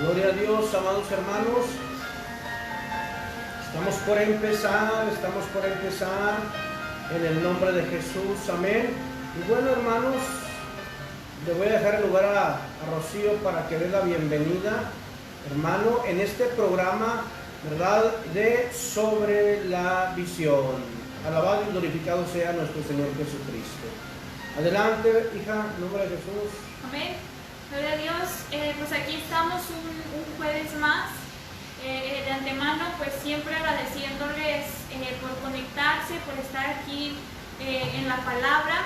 Gloria a Dios, amados hermanos. Estamos por empezar en el nombre de Jesús, amén. Y bueno, hermanos, le voy a dejar el lugar a Rocío para que dé la bienvenida, hermano, en este programa, ¿verdad?, de Sobre la Visión. Alabado y glorificado sea nuestro Señor Jesucristo. Adelante, hija, en nombre de Jesús. Amén. Gloria a Dios. Pues aquí estamos un jueves más. De antemano, pues siempre agradeciéndoles por conectarse, por estar aquí en la palabra,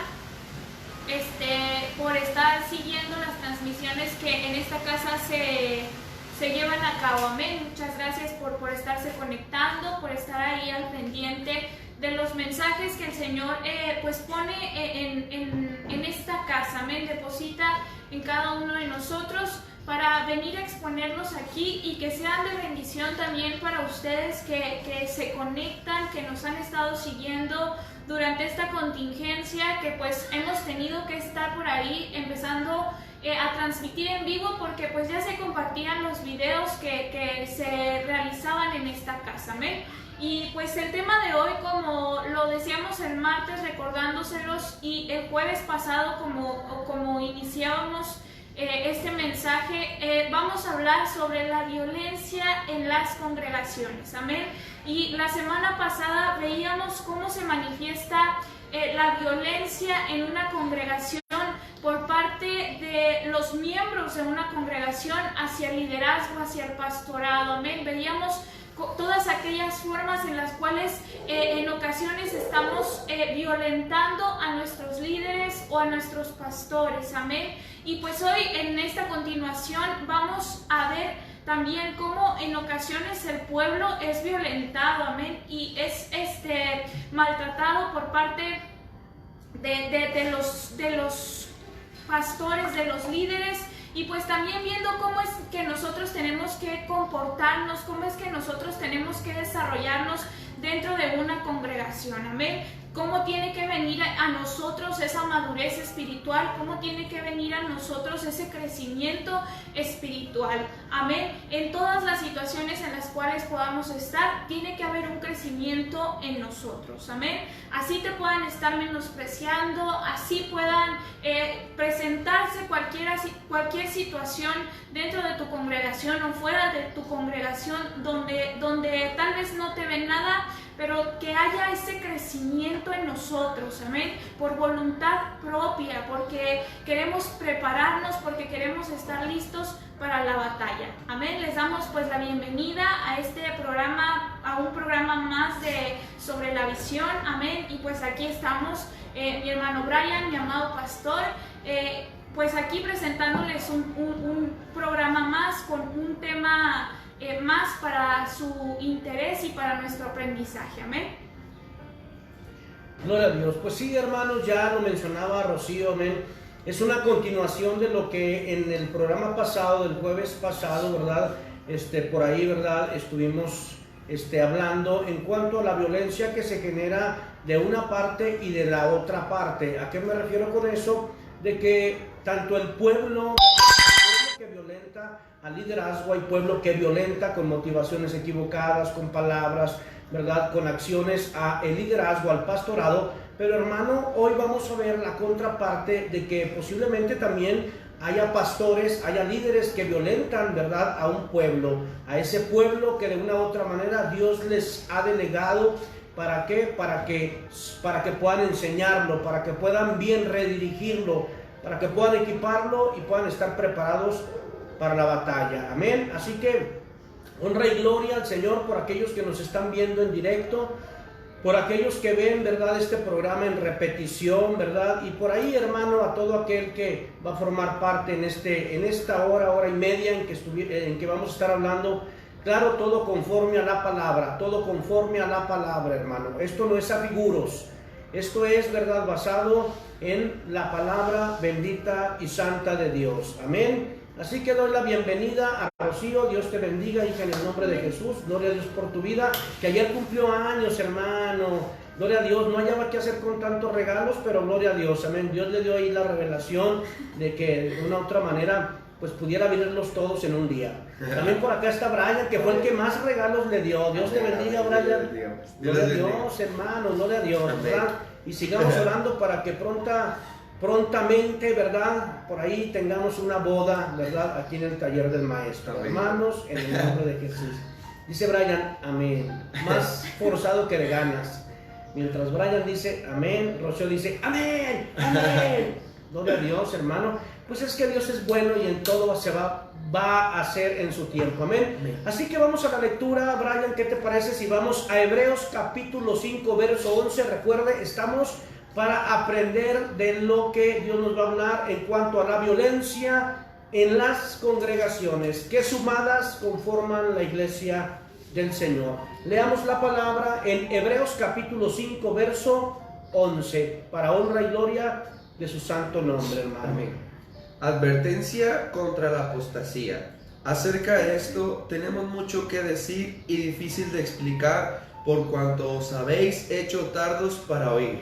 por estar siguiendo las transmisiones que en esta casa se llevan a cabo. Amén. Muchas gracias por estarse conectando, por estar ahí al pendiente de los mensajes que el Señor pues pone en esta casa. Amén. Deposita en cada uno de nosotros para venir a exponerlos aquí y que sean de bendición también para ustedes que se conectan, que nos han estado siguiendo durante esta contingencia, que pues hemos tenido que estar por ahí empezando a transmitir en vivo, porque pues ya se compartían los videos que se realizaban en esta casa. Amén. Y pues el tema de hoy, como lo decíamos el martes recordándoselos, y el jueves pasado como iniciábamos este mensaje, vamos a hablar sobre la violencia en las congregaciones. Amén. Y la semana pasada veíamos cómo se manifiesta la violencia en una congregación por parte de los miembros de una congregación hacia el liderazgo, hacia el pastorado. Amén. Veíamos todas aquellas formas en las cuales en ocasiones estamos violentando a nuestros líderes o a nuestros pastores. Amén. Y pues hoy en esta continuación vamos a ver también cómo en ocasiones el pueblo es violentado, amén, y es maltratado por parte de los pastores, de los líderes. Y pues también viendo cómo es que nosotros tenemos que comportarnos, cómo es que nosotros tenemos que desarrollarnos dentro de una congregación, amén. Cómo tiene que venir a nosotros esa madurez espiritual, cómo tiene que venir a nosotros ese crecimiento espiritual, amén. En todas las situaciones en las cuales podamos estar, tiene que haber un crecimiento en nosotros, amén. Así te puedan estar menospreciando, así puedan presentarse cualquier situación dentro de tu congregación o fuera de tu congregación donde tal vez no te ven nada, pero que haya ese crecimiento en nosotros, amén, por voluntad propia, porque queremos prepararnos, porque queremos estar listos para la batalla, amén. Les damos pues la bienvenida a este programa, a un programa más de Sobre la Visión, amén. Y pues aquí estamos, mi hermano Brian, mi amado pastor, pues aquí presentándoles un programa más con un tema más para su interés y para nuestro aprendizaje, amén. Gloria a Dios. Pues sí, hermanos, ya lo mencionaba Rocío, amén. Es una continuación de lo que en el programa pasado, del jueves pasado, ¿verdad? Por ahí, ¿verdad? Estuvimos hablando en cuanto a la violencia que se genera de una parte y de la otra parte. ¿A qué me refiero con eso? De que tanto el pueblo que violenta al liderazgo, hay pueblo que violenta con motivaciones equivocadas, con palabras, ¿verdad?, con acciones al liderazgo, al pastorado. Pero hermano, hoy vamos a ver la contraparte de que posiblemente también haya pastores, haya líderes que violentan, ¿verdad?, a un pueblo, a ese pueblo que de una u otra manera Dios les ha delegado. ¿Para qué? Para que puedan enseñarlo, para que puedan bien redirigirlo, para que puedan equiparlo y puedan estar preparados para la batalla, amén. Así que honra y gloria al Señor por aquellos que nos están viendo en directo, por aquellos que ven, ¿verdad?, este programa en repetición, ¿verdad? Y por ahí, hermano, a todo aquel que va a formar parte en esta hora y media en que vamos a estar hablando. Claro, todo conforme a la palabra, hermano. Esto no es a figuros, esto es, ¿verdad?, basado en la palabra bendita y santa de Dios, amén. Así que doy la bienvenida a Rocío. Dios te bendiga, hija, en el nombre de Jesús. Gloria a Dios por tu vida, que ayer cumplió años, hermano. Gloria a Dios, no hallaba qué hacer con tantos regalos, pero gloria a Dios, amén. Dios le dio ahí la revelación de que de una u otra manera pues pudiera vivirlos todos en un día. También por acá está Brian, que fue el que más regalos le dio. Dios te bendiga, Brian. Gloria a Dios, hermano, gloria a Dios, ¿verdad? Y sigamos orando para que prontamente, ¿verdad? Por ahí tengamos una boda, ¿verdad? Aquí en el taller del maestro. Amén. Hermanos, en el nombre de Jesús. Dice Brian, amén. Más forzado que de ganas. Mientras Brian dice amén, Rocío dice amén, amén. Gloria a Dios, hermano. Pues es que Dios es bueno y en todo se va a hacer en su tiempo. Amén. Así que vamos a la lectura. Brian, ¿qué te parece si vamos a Hebreos capítulo 5, verso 11? Recuerde, estamos para aprender de lo que Dios nos va a hablar en cuanto a la violencia en las congregaciones que sumadas conforman la iglesia del Señor. Leamos la palabra en Hebreos capítulo 5, verso 11, para honra y gloria de su santo nombre, hermano. Amén. Advertencia contra la apostasía. Acerca de esto tenemos mucho que decir y difícil de explicar, por cuanto os habéis hecho tardos para oír.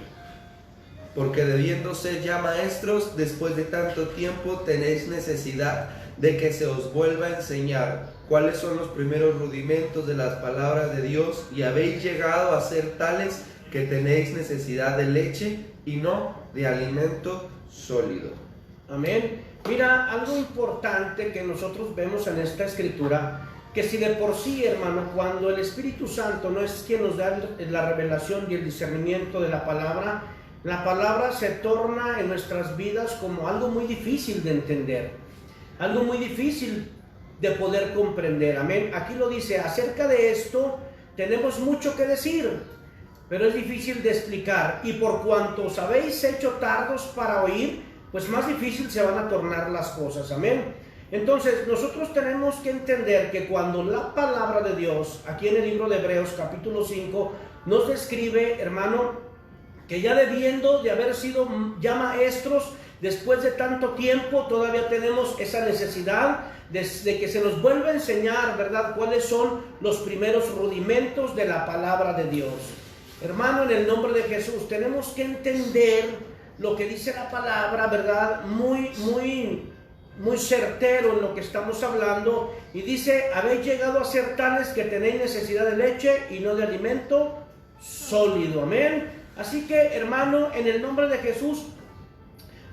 Porque debiendo ser ya maestros, después de tanto tiempo tenéis necesidad de que se os vuelva a enseñar cuáles son los primeros rudimentos de las palabras de Dios, y habéis llegado a ser tales que tenéis necesidad de leche y no de alimento sólido. Amén. Mira, algo importante que nosotros vemos en esta escritura, que si de por sí, hermano, cuando el Espíritu Santo no es quien nos da la revelación y el discernimiento de la palabra se torna en nuestras vidas como algo muy difícil de entender, algo muy difícil de poder comprender. Amén. Aquí lo dice, acerca de esto tenemos mucho que decir, pero es difícil de explicar, y por cuanto os habéis hecho tardos para oír, pues más difícil se van a tornar las cosas. Amén. Entonces nosotros tenemos que entender que cuando la palabra de Dios, aquí en el libro de Hebreos capítulo 5, nos describe, hermano, que ya debiendo de haber sido ya maestros, después de tanto tiempo todavía tenemos esa necesidad de que se nos vuelva a enseñar, ¿verdad?, cuáles son los primeros rudimentos de la palabra de Dios. Hermano, en el nombre de Jesús tenemos que entender lo que dice la palabra, ¿verdad?, muy certero en lo que estamos hablando, y dice, habéis llegado a ser tales que tenéis necesidad de leche y no de alimento sólido. Amén. Así que, hermano, en el nombre de Jesús,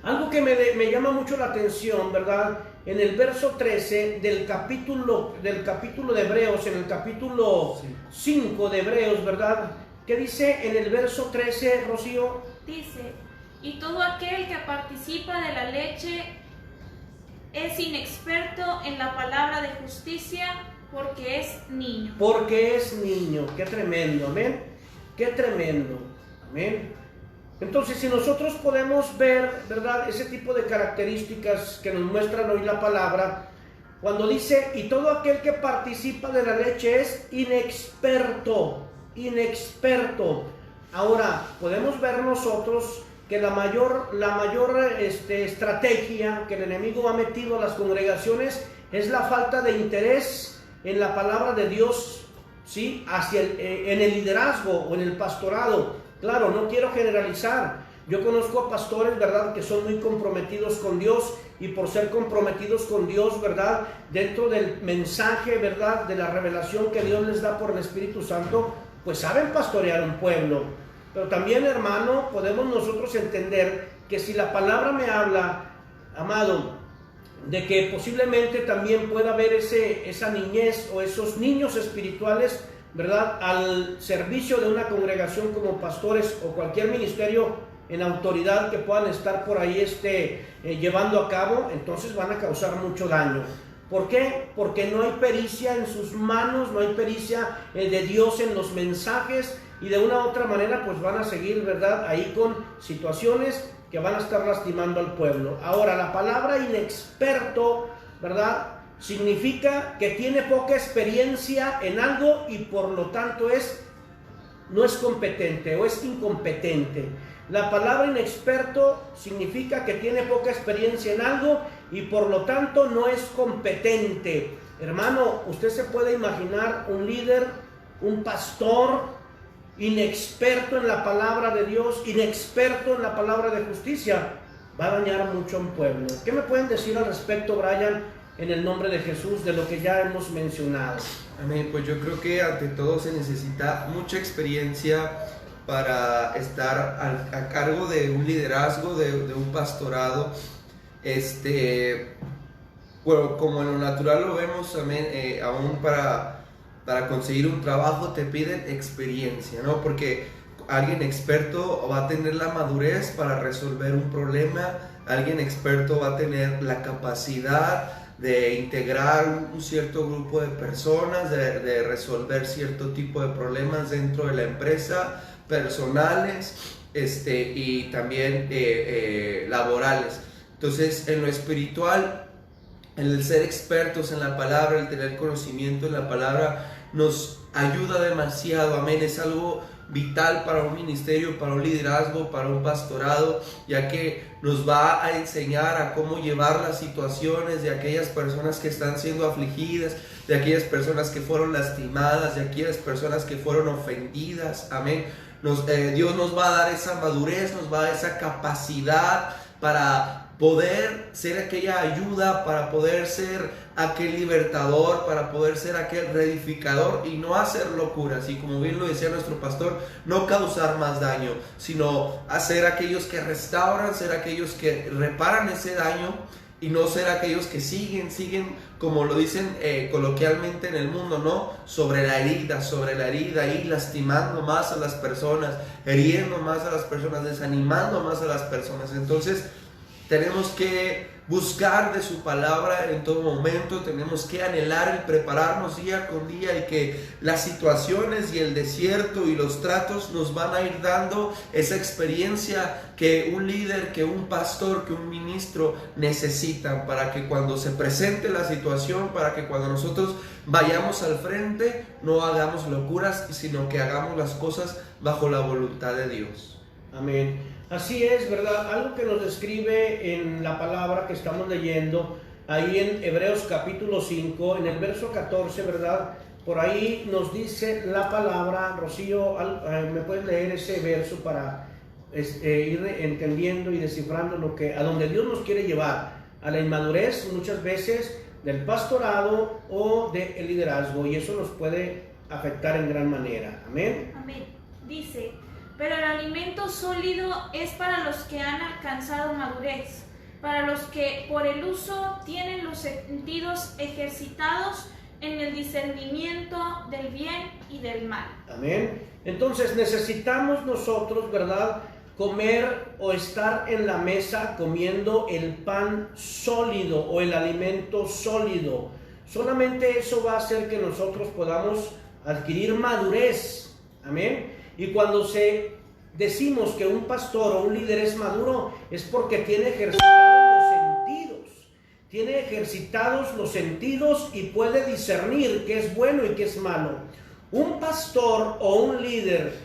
algo que me llama mucho la atención, ¿verdad?, en el verso 13 del capítulo de Hebreos, en el capítulo 5 de Hebreos, ¿verdad?, ¿qué dice en el verso 13, Rocío? Dice, y todo aquel que participa de la leche es inexperto en la palabra de justicia, porque es niño. Porque es niño. Qué tremendo, amén. Qué tremendo, amén. Entonces, si nosotros podemos ver, ¿verdad?, ese tipo de características que nos muestran hoy la palabra, cuando dice, y todo aquel que participa de la leche es inexperto. Ahora, podemos ver nosotros que la mayor estrategia que el enemigo ha metido a las congregaciones es la falta de interés en la palabra de Dios, ¿sí?, en el liderazgo o en el pastorado. Claro, no quiero generalizar. Yo conozco a pastores, ¿verdad?, que son muy comprometidos con Dios, y por ser comprometidos con Dios, ¿verdad?, dentro del mensaje, ¿verdad?, de la revelación que Dios les da por el Espíritu Santo, pues saben pastorear un pueblo. Pero también, hermano, podemos nosotros entender que si la palabra me habla, amado, de que posiblemente también pueda haber esa niñez o esos niños espirituales, ¿verdad?, al servicio de una congregación como pastores o cualquier ministerio en autoridad que puedan estar por ahí llevando a cabo, entonces van a causar mucho daño. ¿Por qué? Porque no hay pericia en sus manos, no hay pericia de Dios en los mensajes, y de una u otra manera pues van a seguir, ¿verdad?, ahí con situaciones que van a estar lastimando al pueblo. Ahora, la palabra inexperto, ¿verdad?, significa que tiene poca experiencia en algo y por lo tanto no es competente o es incompetente. La palabra inexperto significa que tiene poca experiencia en algo y por lo tanto no es competente. Hermano, usted se puede imaginar un líder, un pastor inexperto en la palabra de Dios, inexperto en la palabra de justicia. va a dañar mucho a un pueblo. ¿Qué me pueden decir al respecto, Brian, en el nombre de Jesús, de lo que ya hemos mencionado? Amén. Pues yo creo que ante todo se necesita mucha experiencia para estar a cargo de un liderazgo, de un pastorado. Bueno, como en lo natural lo vemos, amén, aún para conseguir un trabajo te piden experiencia, ¿no? Porque alguien experto va a tener la madurez para resolver un problema, alguien experto va a tener la capacidad de integrar un cierto grupo de personas, de resolver cierto tipo de problemas dentro de la empresa, personales, y también laborales. Entonces, en lo espiritual, en el ser expertos en la palabra, el tener conocimiento en la palabra, nos ayuda demasiado, amén. Es algo vital para un ministerio, para un liderazgo, para un pastorado, ya que nos va a enseñar a cómo llevar las situaciones de aquellas personas que están siendo afligidas, de aquellas personas que fueron lastimadas, de aquellas personas que fueron ofendidas, amén. Dios nos va a dar esa madurez, nos va a dar esa capacidad para poder ser aquella ayuda, para poder ser aquel libertador, para poder ser aquel reedificador y no hacer locuras. Y como bien lo decía nuestro pastor, no causar más daño, sino hacer aquellos que restauran, ser aquellos que reparan ese daño y no ser aquellos que siguen, como lo dicen coloquialmente en el mundo, ¿no? Sobre la herida y lastimando más a las personas, hiriendo más a las personas, desanimando más a las personas. Entonces, tenemos que buscar de su palabra en todo momento, tenemos que anhelar el prepararnos día con día y que las situaciones y el desierto y los tratos nos van a ir dando esa experiencia que un líder, que un pastor, que un ministro necesitan para que cuando se presente la situación, para que cuando nosotros vayamos al frente no hagamos locuras, sino que hagamos las cosas bajo la voluntad de Dios. Amén. Así es, ¿verdad? Algo que nos describe en la palabra que estamos leyendo, ahí en Hebreos capítulo 5, en el verso 14, ¿verdad? Por ahí nos dice la palabra. Rocío, ¿me puedes leer ese verso para ir entendiendo y descifrando a donde Dios nos quiere llevar? A la inmadurez muchas veces del pastorado o del liderazgo, y eso nos puede afectar en gran manera. Amén. Amén. Dice: pero el alimento sólido es para los que han alcanzado madurez, para los que por el uso tienen los sentidos ejercitados en el discernimiento del bien y del mal. Amén. Entonces necesitamos nosotros, ¿verdad?, comer o estar en la mesa comiendo el pan sólido o el alimento sólido. Solamente eso va a hacer que nosotros podamos adquirir madurez. Amén. Y cuando decimos que un pastor o un líder es maduro, es porque tiene ejercitados los sentidos y puede discernir qué es bueno y qué es malo. Un pastor o un líder,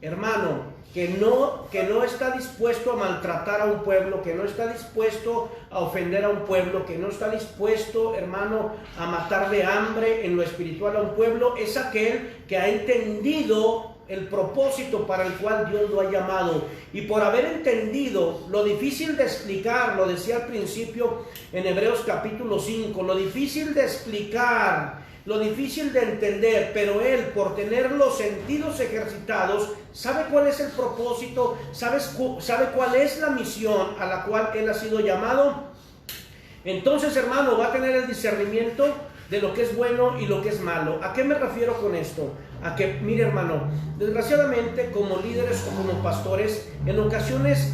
hermano, que no está dispuesto a maltratar a un pueblo, que no está dispuesto a ofender a un pueblo, que no está dispuesto, hermano, a matar de hambre en lo espiritual a un pueblo, es aquel que ha entendido el propósito para el cual Dios lo ha llamado. Y por haber entendido lo difícil de explicar, lo decía al principio en Hebreos capítulo 5, lo difícil de explicar, lo difícil de entender, pero él, por tener los sentidos ejercitados, sabe cuál es el propósito, sabe cuál es la misión a la cual él ha sido llamado. Entonces, hermano, va a tener el discernimiento de lo que es bueno y lo que es malo. ¿A qué me refiero con esto? A que, mire, hermano, desgraciadamente como líderes o como pastores, en ocasiones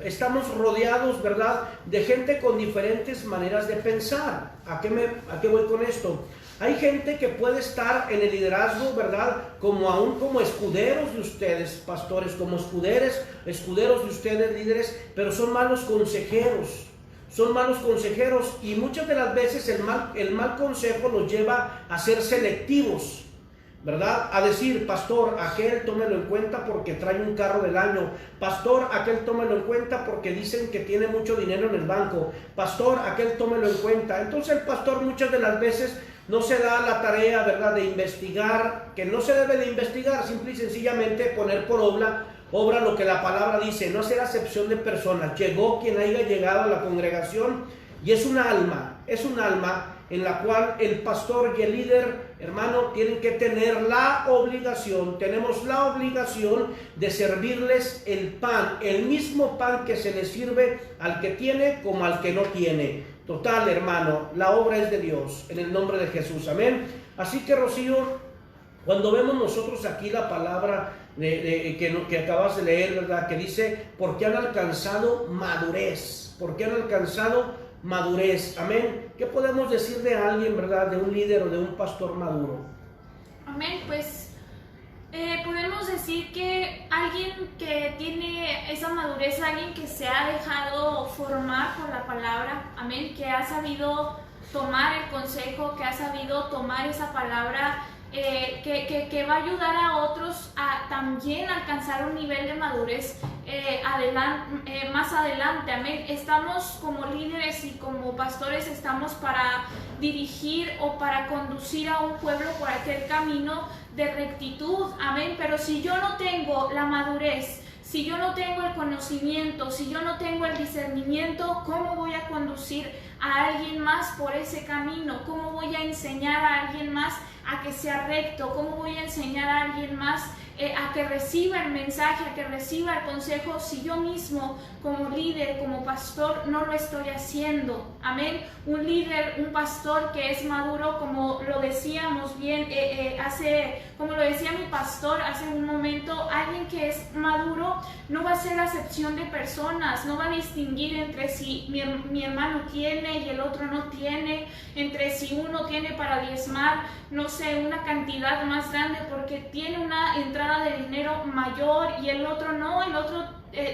estamos rodeados, ¿verdad?, de gente con diferentes maneras de pensar. ¿A qué voy con esto? Hay gente que puede estar en el liderazgo, ¿verdad?, aún como escuderos de ustedes, pastores, como escuderos de ustedes, líderes, pero son malos consejeros. Son malos consejeros y muchas de las veces el mal consejo los lleva a ser selectivos, ¿verdad? A decir: pastor, aquel tómelo en cuenta porque trae un carro del año. Pastor, aquel tómelo en cuenta porque dicen que tiene mucho dinero en el banco. Pastor, aquel tómelo en cuenta. Entonces el pastor muchas de las veces no se da la tarea, ¿verdad?, de investigar, que no se debe de investigar, simple y sencillamente poner por obra obra lo que la palabra dice, no hacer acepción de personas. Llegó quien haya llegado a la congregación y es un alma en la cual el pastor y el líder, hermano, tienen que tener la obligación, tenemos la obligación de servirles el pan, el mismo pan que se le sirve al que tiene como al que no tiene. Total, hermano, la obra es de Dios, en el nombre de Jesús, amén. Así que, Rocío, cuando vemos nosotros aquí la palabra que acabas de leer, ¿verdad? Que dice, porque han alcanzado madurez, porque han alcanzado madurez, amén. ¿Qué podemos decir de alguien, verdad? De un líder o de un pastor maduro. Amén, pues podemos decir que alguien que tiene esa madurez, alguien que se ha dejado formar por la palabra, amén, que ha sabido tomar el consejo, que ha sabido tomar esa palabra, que va a ayudar a otros a también alcanzar un nivel de madurez más adelante, amén. Estamos como líderes y como pastores, estamos para dirigir o para conducir a un pueblo por aquel camino de rectitud, amén. Pero si yo no tengo la madurez, si yo no tengo el conocimiento, si yo no tengo el discernimiento, ¿cómo voy a conducir a alguien más por ese camino? ¿Cómo voy a enseñar a alguien más a que sea recto? ¿Cómo voy a enseñar a alguien más a que reciba el mensaje, a que reciba el consejo, si yo mismo como líder, como pastor, no lo estoy haciendo? Amén. Un líder, un pastor que es maduro, como lo decíamos bien, como lo decía mi pastor hace un momento, alguien que es maduro no va a hacer acepción de personas, no va a distinguir entre si mi hermano tiene y el otro no tiene, entre si uno tiene para diezmar, no sé, una cantidad más grande porque tiene una entrada de dinero mayor y el otro no, el otro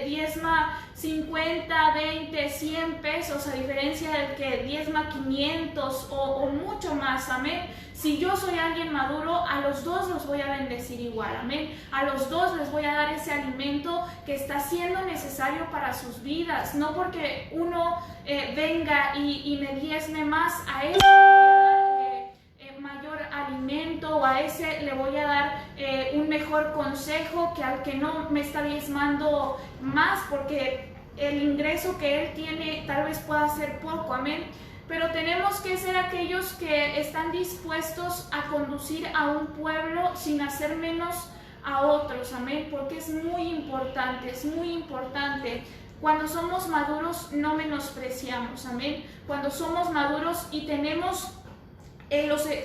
diezma 50, 20, 100 pesos, a diferencia del que diezma 500 o mucho más, amén. Si yo soy alguien maduro, a los dos los voy a bendecir igual, amén. A los dos les voy a dar ese alimento que está siendo necesario para sus vidas, no porque uno venga y me diezme más, a él mayor alimento, o a ese le voy a dar un mejor consejo que al que no me está diezmando más, porque el ingreso que él tiene tal vez pueda ser poco, amén. Pero tenemos que ser aquellos que están dispuestos a conducir a un pueblo sin hacer menos a otros, amén, porque es muy importante, es muy importante. Cuando somos maduros no menospreciamos, amén. Cuando somos maduros y tenemos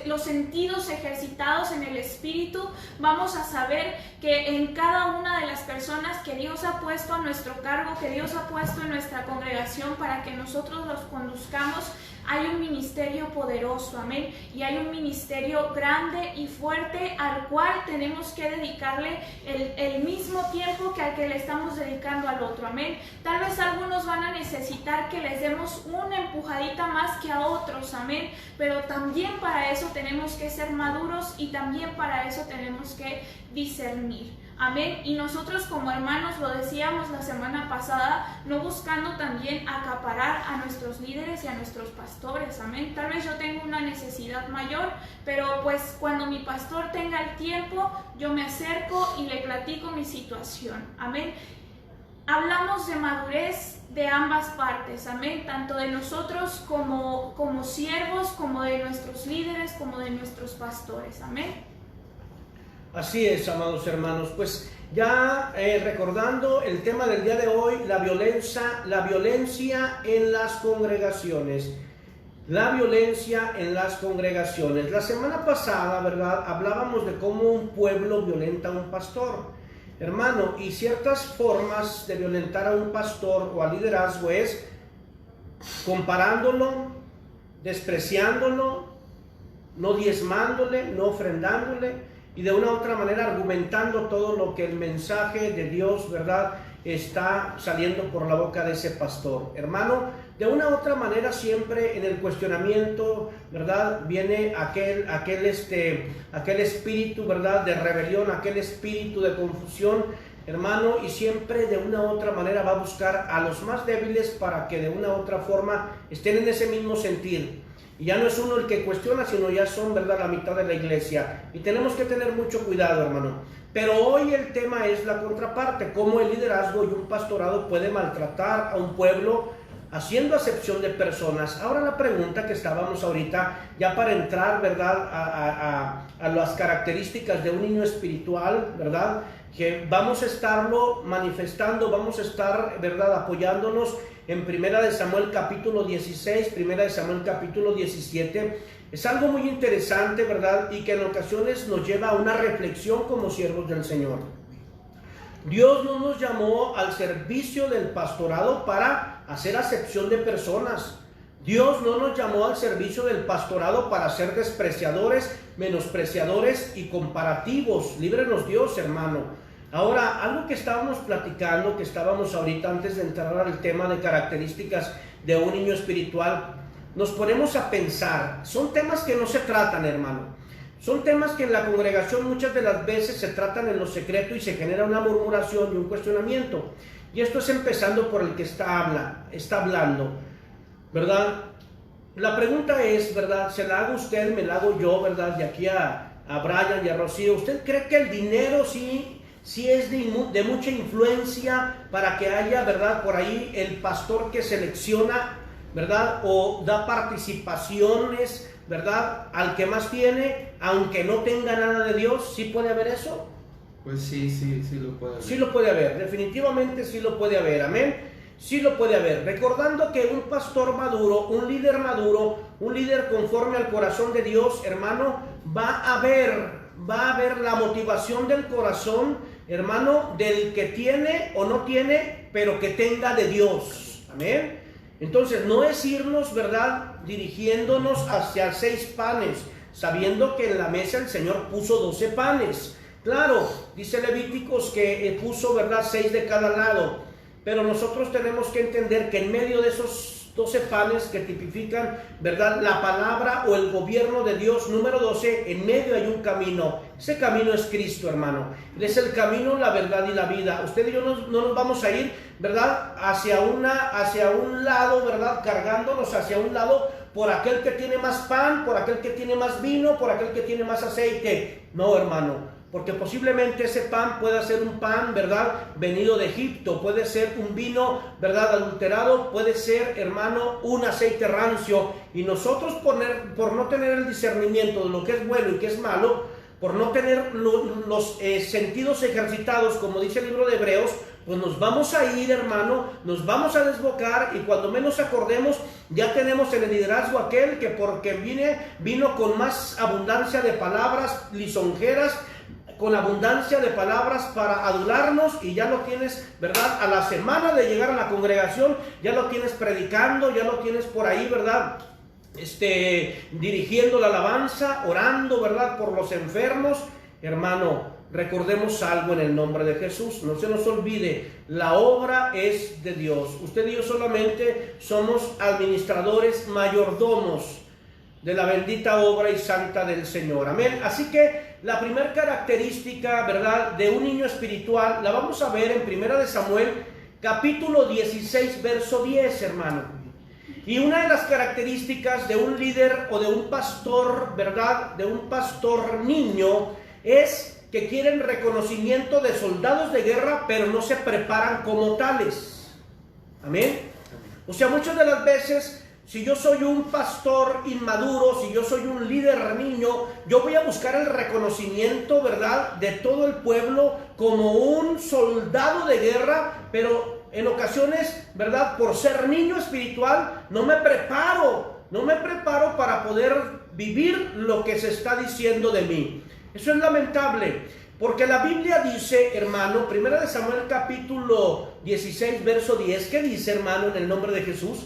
los sentidos ejercitados en el espíritu, vamos a saber que en cada una de las personas que Dios ha puesto a nuestro cargo, que Dios ha puesto en nuestra congregación para que nosotros los conduzcamos, hay un ministerio poderoso, amén, y hay un ministerio grande y fuerte al cual tenemos que dedicarle el mismo tiempo que al que le estamos dedicando al otro, amén. Tal vez algunos van a necesitar que les demos una empujadita más que a otros, amén, pero también para eso tenemos que ser maduros y también para eso tenemos que discernir. Amén. Y nosotros como hermanos, lo decíamos la semana pasada, no buscando también acaparar a nuestros líderes y a nuestros pastores. Amén. Tal vez yo tengo una necesidad mayor, pero pues cuando mi pastor tenga el tiempo, yo me acerco y le platico mi situación. Amén. Hablamos de madurez de ambas partes, amén, tanto de nosotros como siervos, como de nuestros líderes, como de nuestros pastores, amén. Así es, amados hermanos, pues ya recordando el tema del día de hoy, la violencia en las congregaciones. La violencia en las congregaciones. La semana pasada, ¿verdad? Hablábamos de cómo un pueblo violenta a un pastor, hermano, y ciertas formas de violentar a un pastor o al liderazgo es comparándolo, despreciándolo, no diezmándole, no ofrendándole, y de una u otra manera argumentando todo lo que el mensaje de Dios, ¿verdad?, está saliendo por la boca de ese pastor. Hermano, de una u otra manera siempre en el cuestionamiento, ¿verdad?, viene aquel espíritu, ¿verdad?, de rebelión, aquel espíritu de confusión hermano, y siempre de una u otra manera va a buscar a los más débiles para que de una u otra forma estén en ese mismo sentir. Y ya no es uno el que cuestiona, sino ya son, ¿verdad?, la mitad de la iglesia. Y tenemos que tener mucho cuidado, hermano. Pero hoy el tema es la contraparte, cómo el liderazgo y un pastorado puede maltratar a un pueblo haciendo acepción de personas. Ahora la pregunta que estábamos ahorita, ya para entrar, ¿verdad?, a las características de un niño espiritual, ¿verdad?, que vamos a estarlo manifestando, vamos a estar, ¿verdad?, apoyándonos en 1 de Samuel capítulo 16, 1 de Samuel capítulo 17. Es algo muy interesante, ¿verdad?, y que en ocasiones nos lleva a una reflexión como siervos del Señor. Dios no nos llamó al servicio del pastorado para hacer acepción de personas. Dios no nos llamó al servicio del pastorado para ser despreciadores, menospreciadores y comparativos. Líbrenos Dios, hermano. Ahora, algo que estábamos platicando, que estábamos ahorita antes de entrar al tema de características de un niño espiritual, nos ponemos a pensar. Son temas que no se tratan, hermano. Son temas que en la congregación muchas de las veces se tratan en lo secreto y se genera una murmuración y un cuestionamiento. Y esto es empezando por el que está hablando, ¿verdad? La pregunta es, ¿verdad? Se la hago usted, me la hago yo, ¿verdad? De aquí a Brian y a Rocío. ¿Usted cree que el dinero sí es de mucha influencia para que haya, ¿verdad?, por ahí el pastor que selecciona, ¿verdad?, o da participaciones, ¿verdad?, al que más tiene, aunque no tenga nada de Dios? ¿Sí puede haber eso? Pues sí lo puede haber. Sí lo puede haber, definitivamente sí lo puede haber, amén. Sí lo puede haber. Recordando que un pastor maduro, un líder conforme al corazón de Dios, hermano, va a ver la motivación del corazón, hermano, del que tiene o no tiene, pero que tenga de Dios, amén. Entonces no es irnos, ¿verdad?, dirigiéndonos hacia 6 panes, sabiendo que en la mesa el Señor puso 12 panes. Claro, dice Levíticos que puso, ¿verdad?, 6 de cada lado, pero nosotros tenemos que entender que en medio de esos 12 panes que tipifican, ¿verdad?, la palabra o el gobierno de Dios, número 12, en medio hay un camino. Ese camino es Cristo, hermano. Él es el camino, la verdad y la vida. Usted y yo no nos vamos a ir, ¿verdad?, hacia un lado, ¿verdad?, cargándonos hacia un lado por aquel que tiene más pan, por aquel que tiene más vino, por aquel que tiene más aceite. No, hermano. Porque posiblemente ese pan pueda ser un pan, ¿verdad?, venido de Egipto, puede ser un vino, ¿verdad?, adulterado, puede ser, hermano, un aceite rancio. Y nosotros por no tener el discernimiento de lo que es bueno y que es malo, por no tener los sentidos ejercitados, como dice el libro de Hebreos, pues nos vamos a ir, hermano, nos vamos a desbocar, y cuando menos acordemos, ya tenemos en el liderazgo aquel que porque vino con más abundancia de palabras lisonjeras, con abundancia de palabras para adularnos, y ya lo tienes, ¿verdad?, a la semana de llegar a la congregación, ya lo tienes predicando, ya lo tienes por ahí, ¿verdad?, dirigiendo la alabanza, orando, ¿verdad?, por los enfermos. Hermano, recordemos algo en el nombre de Jesús, no se nos olvide, la obra es de Dios. Usted y yo solamente somos administradores, mayordomos de la bendita obra y santa del Señor, amén. Así que la primera característica, ¿verdad?, de un niño espiritual la vamos a ver en 1 de Samuel capítulo 16 verso 10, hermano. Y una de las características de un líder o de un pastor, ¿verdad?, de un pastor niño, es que quieren reconocimiento de soldados de guerra, pero no se preparan como tales, amén. O sea, muchas de las veces, si yo soy un pastor inmaduro, si yo soy un líder niño, yo voy a buscar el reconocimiento, ¿verdad?, de todo el pueblo como un soldado de guerra, pero en ocasiones, ¿verdad?, por ser niño espiritual, no me preparo para poder vivir lo que se está diciendo de mí. Eso es lamentable, porque la Biblia dice, hermano, 1 de Samuel capítulo 16, verso 10, ¿qué dice, hermano, en el nombre de Jesús?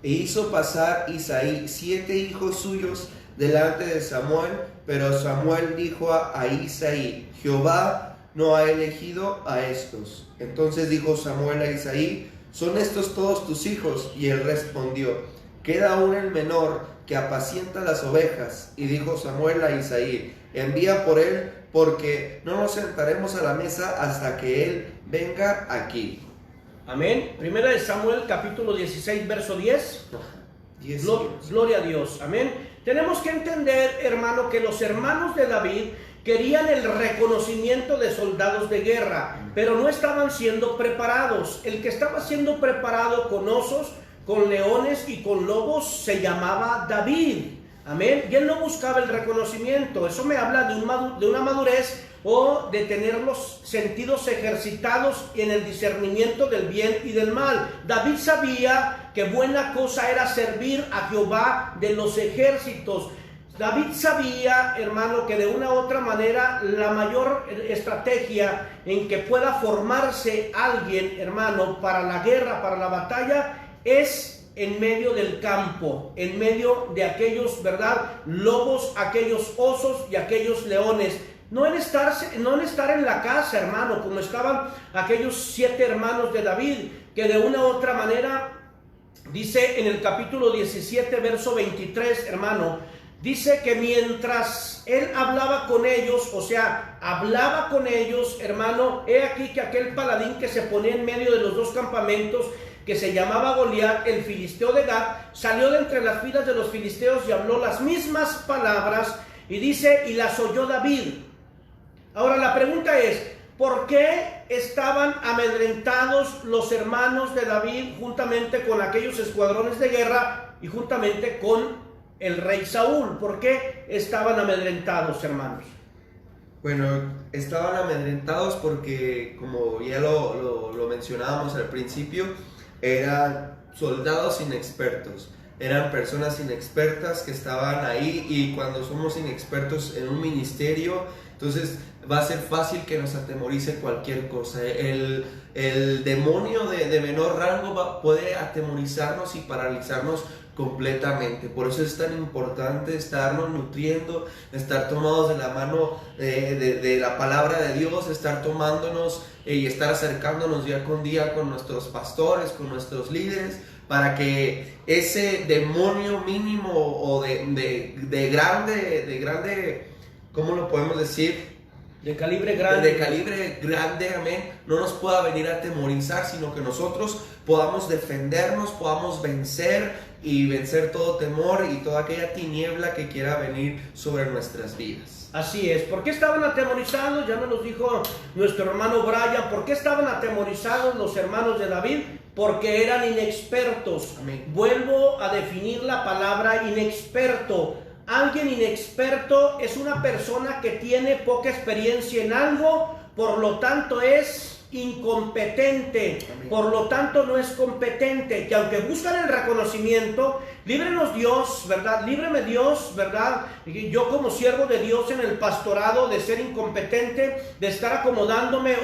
E hizo pasar Isaí 7 hijos suyos delante de Samuel, pero Samuel dijo a Isaí: Jehová no ha elegido a estos. Entonces dijo Samuel a Isaí: ¿son estos todos tus hijos? Y él respondió: queda aún el menor, que apacienta las ovejas. Y dijo Samuel a Isaí: envía por él, porque no nos sentaremos a la mesa hasta que Él venga aquí. Amén. Primera de Samuel, capítulo 16, verso 10. Gloria a Dios. Amén. Tenemos que entender, hermano, que los hermanos de David querían el reconocimiento de soldados de guerra, pero no estaban siendo preparados. El que estaba siendo preparado con osos, con leones y con lobos se llamaba David. Amén. Y él no buscaba el reconocimiento. Eso me habla de una madurez o de tener los sentidos ejercitados en el discernimiento del bien y del mal. David sabía que buena cosa era servir a Jehová de los ejércitos. David sabía, hermano, que de una u otra manera la mayor estrategia en que pueda formarse alguien, hermano, para la guerra, para la batalla, es en medio del campo, en medio de aquellos, ¿verdad?, lobos, aquellos osos y aquellos leones. No en estar en la casa, hermano, como estaban aquellos 7 hermanos de David, que de una u otra manera, dice en el capítulo 17, verso 23, hermano, dice que mientras él hablaba con ellos, o sea, hablaba con ellos, hermano, he aquí que aquel paladín que se ponía en medio de los dos campamentos, que se llamaba Goliat, el filisteo de Gat, salió de entre las filas de los filisteos y habló las mismas palabras, y dice, y las oyó David. Ahora la pregunta es, ¿por qué estaban amedrentados los hermanos de David juntamente con aquellos escuadrones de guerra y juntamente con el rey Saúl? ¿Por qué estaban amedrentados, hermanos? Bueno, estaban amedrentados porque, como ya lo mencionábamos al principio, eran soldados inexpertos. Eran personas inexpertas que estaban ahí, y cuando somos inexpertos en un ministerio, entonces va a ser fácil que nos atemorice cualquier cosa. El demonio de menor rango puede atemorizarnos y paralizarnos completamente. Por eso es tan importante estarnos nutriendo, estar tomados de la mano de la palabra de Dios, estar tomándonos y estar acercándonos día con día con nuestros pastores, con nuestros líderes, para que ese demonio mínimo o de grande, ¿cómo lo podemos decir? De calibre grande, amén, no nos pueda venir a atemorizar, sino que nosotros podamos defendernos, podamos vencer y vencer todo temor y toda aquella tiniebla que quiera venir sobre nuestras vidas. Así es. ¿Por qué estaban atemorizados? Ya nos lo dijo nuestro hermano Brian. ¿Por qué estaban atemorizados los hermanos de David? Porque eran inexpertos. Amén. Vuelvo a definir la palabra inexperto. Alguien inexperto es una persona que tiene poca experiencia en algo, por lo tanto es incompetente. Amén. Por lo tanto no es competente, que aunque buscan el reconocimiento, líbrenos Dios, ¿verdad? Líbreme Dios, ¿verdad? Yo como siervo de Dios en el pastorado, de ser incompetente, de estar acomodándome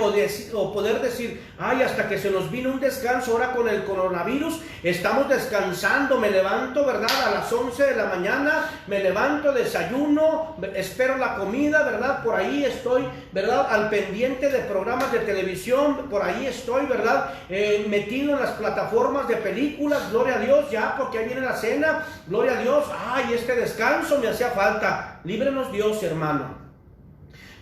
o poder decir, ay, hasta que se nos vino un descanso ahora con el coronavirus, estamos descansando, me levanto, ¿verdad? A las 11 de la mañana, me levanto, desayuno, espero la comida, ¿verdad? Por ahí estoy, ¿verdad? Al pendiente de programas de televisión, por ahí estoy, ¿verdad? Metido en las plataformas de películas, gloria a Dios, ya porque ahí viene la cena, gloria a Dios, ay, este descanso me hacía falta. Líbrenos Dios, hermano.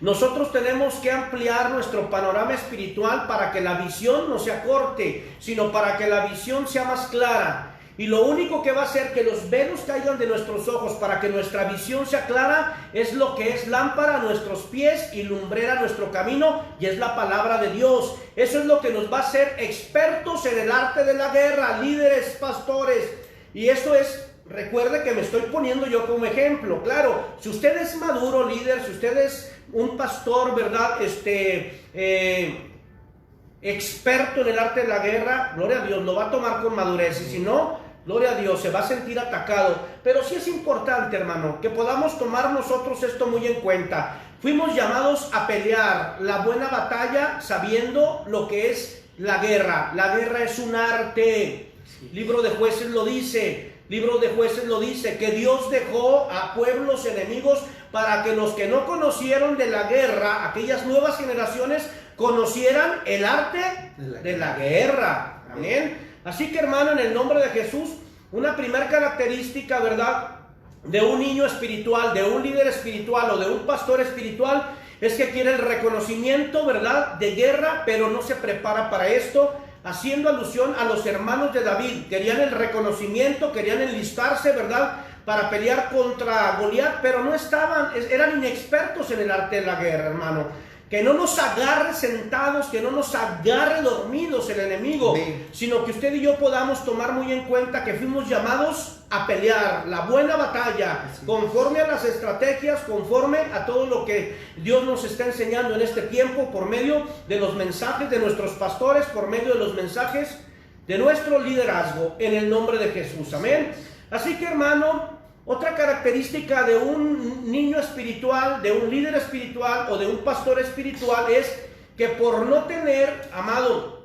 Nosotros tenemos que ampliar nuestro panorama espiritual para que la visión no se acorte, sino para que la visión sea más clara. Y lo único que va a hacer que los velos caigan de nuestros ojos para que nuestra visión sea clara es lo que es lámpara a nuestros pies y lumbrera a nuestro camino, y es la palabra de Dios. Eso es lo que nos va a hacer expertos en el arte de la guerra, líderes, pastores. Y esto es, recuerde que me estoy poniendo yo como ejemplo. Claro, si usted es maduro líder, si usted es un pastor, ¿verdad? Experto en el arte de la guerra, gloria a Dios, lo va a tomar con madurez. Y si no, gloria a Dios, se va a sentir atacado. Pero sí es importante, hermano, que podamos tomar nosotros esto muy en cuenta. Fuimos llamados a pelear la buena batalla sabiendo lo que es la guerra. La guerra es un arte. Libro de Jueces lo dice. Libro de Jueces lo dice, que Dios dejó a pueblos enemigos para que los que no conocieron de la guerra, aquellas nuevas generaciones, conocieran el arte de la guerra. Amén. Así que, hermano, en el nombre de Jesús, una primera característica, ¿verdad?, de un niño espiritual, de un líder espiritual o de un pastor espiritual, es que quiere el reconocimiento, ¿verdad?, de guerra, pero no se prepara para esto, haciendo alusión a los hermanos de David. Querían el reconocimiento, querían enlistarse, ¿verdad?, para pelear contra Goliat, pero no estaban, eran inexpertos en el arte de la guerra, hermano. Que no nos agarre sentados, que no nos agarre dormidos el enemigo, sino que usted y yo podamos tomar muy en cuenta que fuimos llamados a pelear la buena batalla, conforme a las estrategias, conforme a todo lo que Dios nos está enseñando en este tiempo, por medio de los mensajes de nuestros pastores, por medio de los mensajes de nuestro liderazgo, en el nombre de Jesús. Amén. Así que, hermano, otra característica de un niño espiritual, de un líder espiritual o de un pastor espiritual es que por no tener, amado,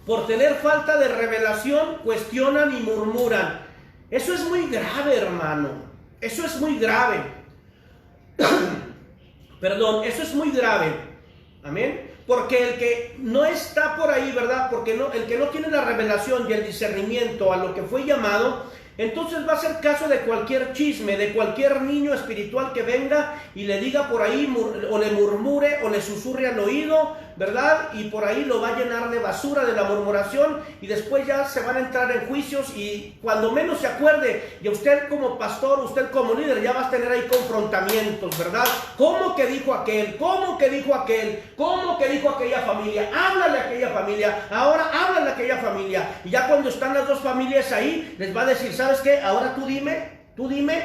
por tener falta de revelación, cuestionan y murmuran. Eso es muy grave, hermano. Eso es muy grave. Perdón, eso es muy grave. Amén. Porque el que no está por ahí, ¿verdad? Porque el que no tiene la revelación y el discernimiento a lo que fue llamado, entonces va a hacer caso de cualquier chisme, de cualquier niño espiritual que venga y le diga por ahí, o le murmure, o le susurre al oído, ¿verdad? Y por ahí lo va a llenar de basura, de la murmuración, y después ya se van a entrar en juicios, y cuando menos se acuerde, y usted como pastor, usted como líder, ya va a tener ahí confrontamientos, ¿verdad? ¿Cómo que dijo aquel? ¿Cómo que dijo aquel? ¿Cómo que dijo aquella familia? Háblale a aquella familia, ahora háblale a aquella familia. Y ya cuando están las dos familias ahí, les va a decir, ¿sabes qué? Ahora tú dime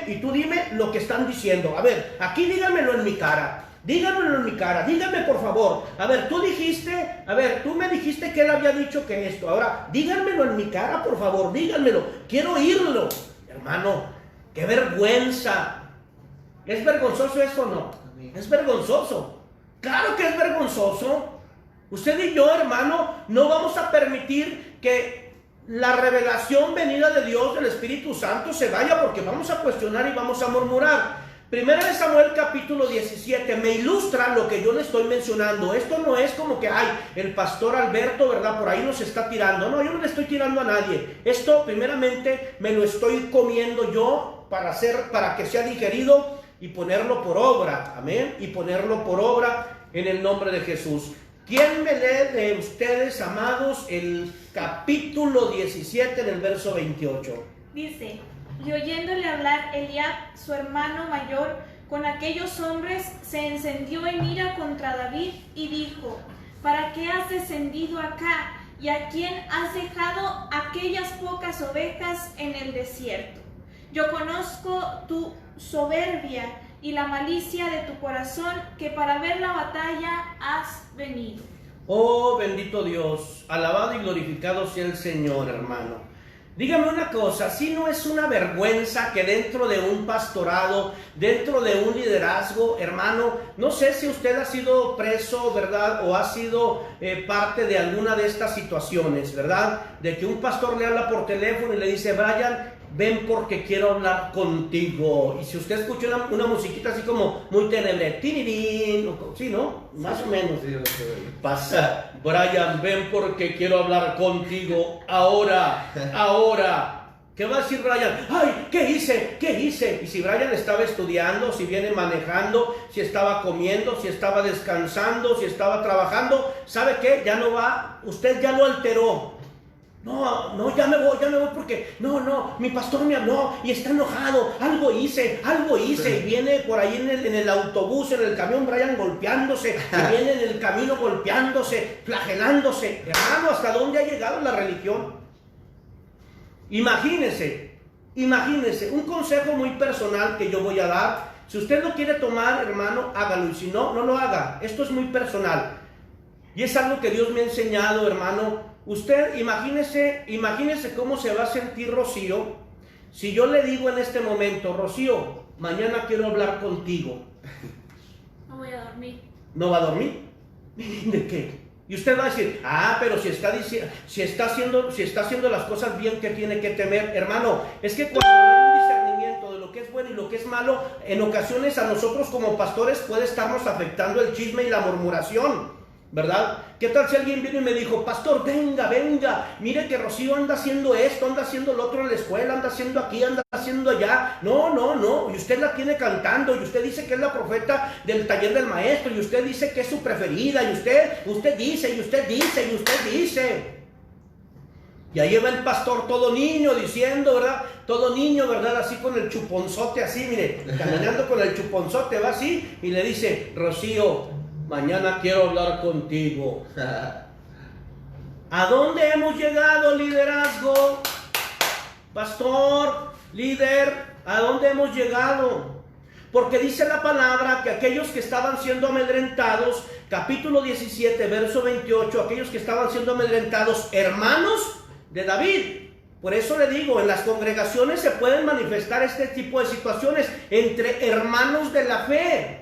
y tú dime lo que están diciendo. A ver, aquí díganmelo en mi cara. Díganmelo en mi cara, díganme por favor. A ver, tú me dijiste que él había dicho que esto. Ahora, díganmelo en mi cara, por favor, díganmelo. Quiero oírlo. Hermano, qué vergüenza. ¿Es vergonzoso eso o no? Es vergonzoso. Claro que es vergonzoso. Usted y yo, hermano, no vamos a permitir que la revelación venida de Dios, del Espíritu Santo, se vaya, porque vamos a cuestionar y vamos a murmurar. Primera de Samuel capítulo 17 me ilustra lo que yo le estoy mencionando. Esto no es como que, ay, el pastor Alberto, ¿verdad?, por ahí nos está tirando. No, yo no le estoy tirando a nadie. Esto primeramente me lo estoy comiendo yo para que sea digerido y ponerlo por obra. Amén. Y ponerlo por obra en el nombre de Jesús. ¿Quién me lee de ustedes, amados, el capítulo 17 en el verso 28? Dice: y oyéndole hablar Eliab, su hermano mayor, con aquellos hombres, se encendió en ira contra David y dijo: ¿para qué has descendido acá? ¿Y a quién has dejado aquellas pocas ovejas en el desierto? Yo conozco tu soberbia y la malicia de tu corazón, que para ver la batalla has venido. Oh, bendito Dios, alabado y glorificado sea el Señor, hermano. Dígame una cosa, si no es una vergüenza que dentro de un pastorado, dentro de un liderazgo, hermano, no sé si usted ha sido preso, ¿verdad?, o ha sido parte de alguna de estas situaciones, ¿verdad?, de que un pastor le habla por teléfono y le dice: Brian, ven porque quiero hablar contigo. Y si usted escucha una musiquita así como muy tenebre, tirirín, sí, ¿no? Más o menos. Pasa, Brian, ven porque quiero hablar contigo ahora. ¿Qué va a decir Brian? ¡Ay! ¿Qué hice? Y si Brian estaba estudiando, si viene manejando, si estaba comiendo, si estaba descansando, si estaba trabajando, ¿sabe qué? Ya no va, usted ya lo alteró. No, ya me voy porque, no, mi pastor me habló y está enojado, algo hice, y viene por ahí en el autobús, en el camión, Brian golpeándose, y viene en el camino golpeándose, flagelándose. Hermano, ¿hasta dónde ha llegado la religión? Imagínese, un consejo muy personal que yo voy a dar. Si usted lo quiere tomar, hermano, hágalo, y si no, no lo haga. Esto es muy personal y es algo que Dios me ha enseñado, hermano. Usted imagínese cómo se va a sentir Rocío si yo le digo en este momento: Rocío, mañana quiero hablar contigo. No voy a dormir. ¿No va a dormir? ¿De qué? Y usted va a decir: pero si está haciendo las cosas bien, ¿qué tiene que temer? Hermano, es que cuando hay un discernimiento de lo que es bueno y lo que es malo, en ocasiones a nosotros como pastores puede estarnos afectando el chisme y la murmuración. ¿verdad? ¿Qué tal si alguien vino y me dijo, pastor, venga, mire que Rocío anda haciendo esto, anda haciendo lo otro en la escuela, anda haciendo aquí, anda haciendo allá? No, y usted la tiene cantando, y usted dice que es la profeta del taller del maestro, y usted dice que es su preferida, y usted dice. Y ahí va el pastor todo niño diciendo, ¿verdad? Todo niño, ¿verdad? Así con el chuponzote, así, mire, caminando con el chuponzote, va así, y le dice, Rocío, mañana quiero hablar contigo. ¿A dónde hemos llegado, liderazgo? Pastor, líder, ¿a dónde hemos llegado? Porque dice la palabra que aquellos que estaban siendo amedrentados, capítulo 17, verso 28, aquellos que estaban siendo amedrentados, hermanos de David. Por eso le digo, en las congregaciones se pueden manifestar este tipo de situaciones entre hermanos de la fe.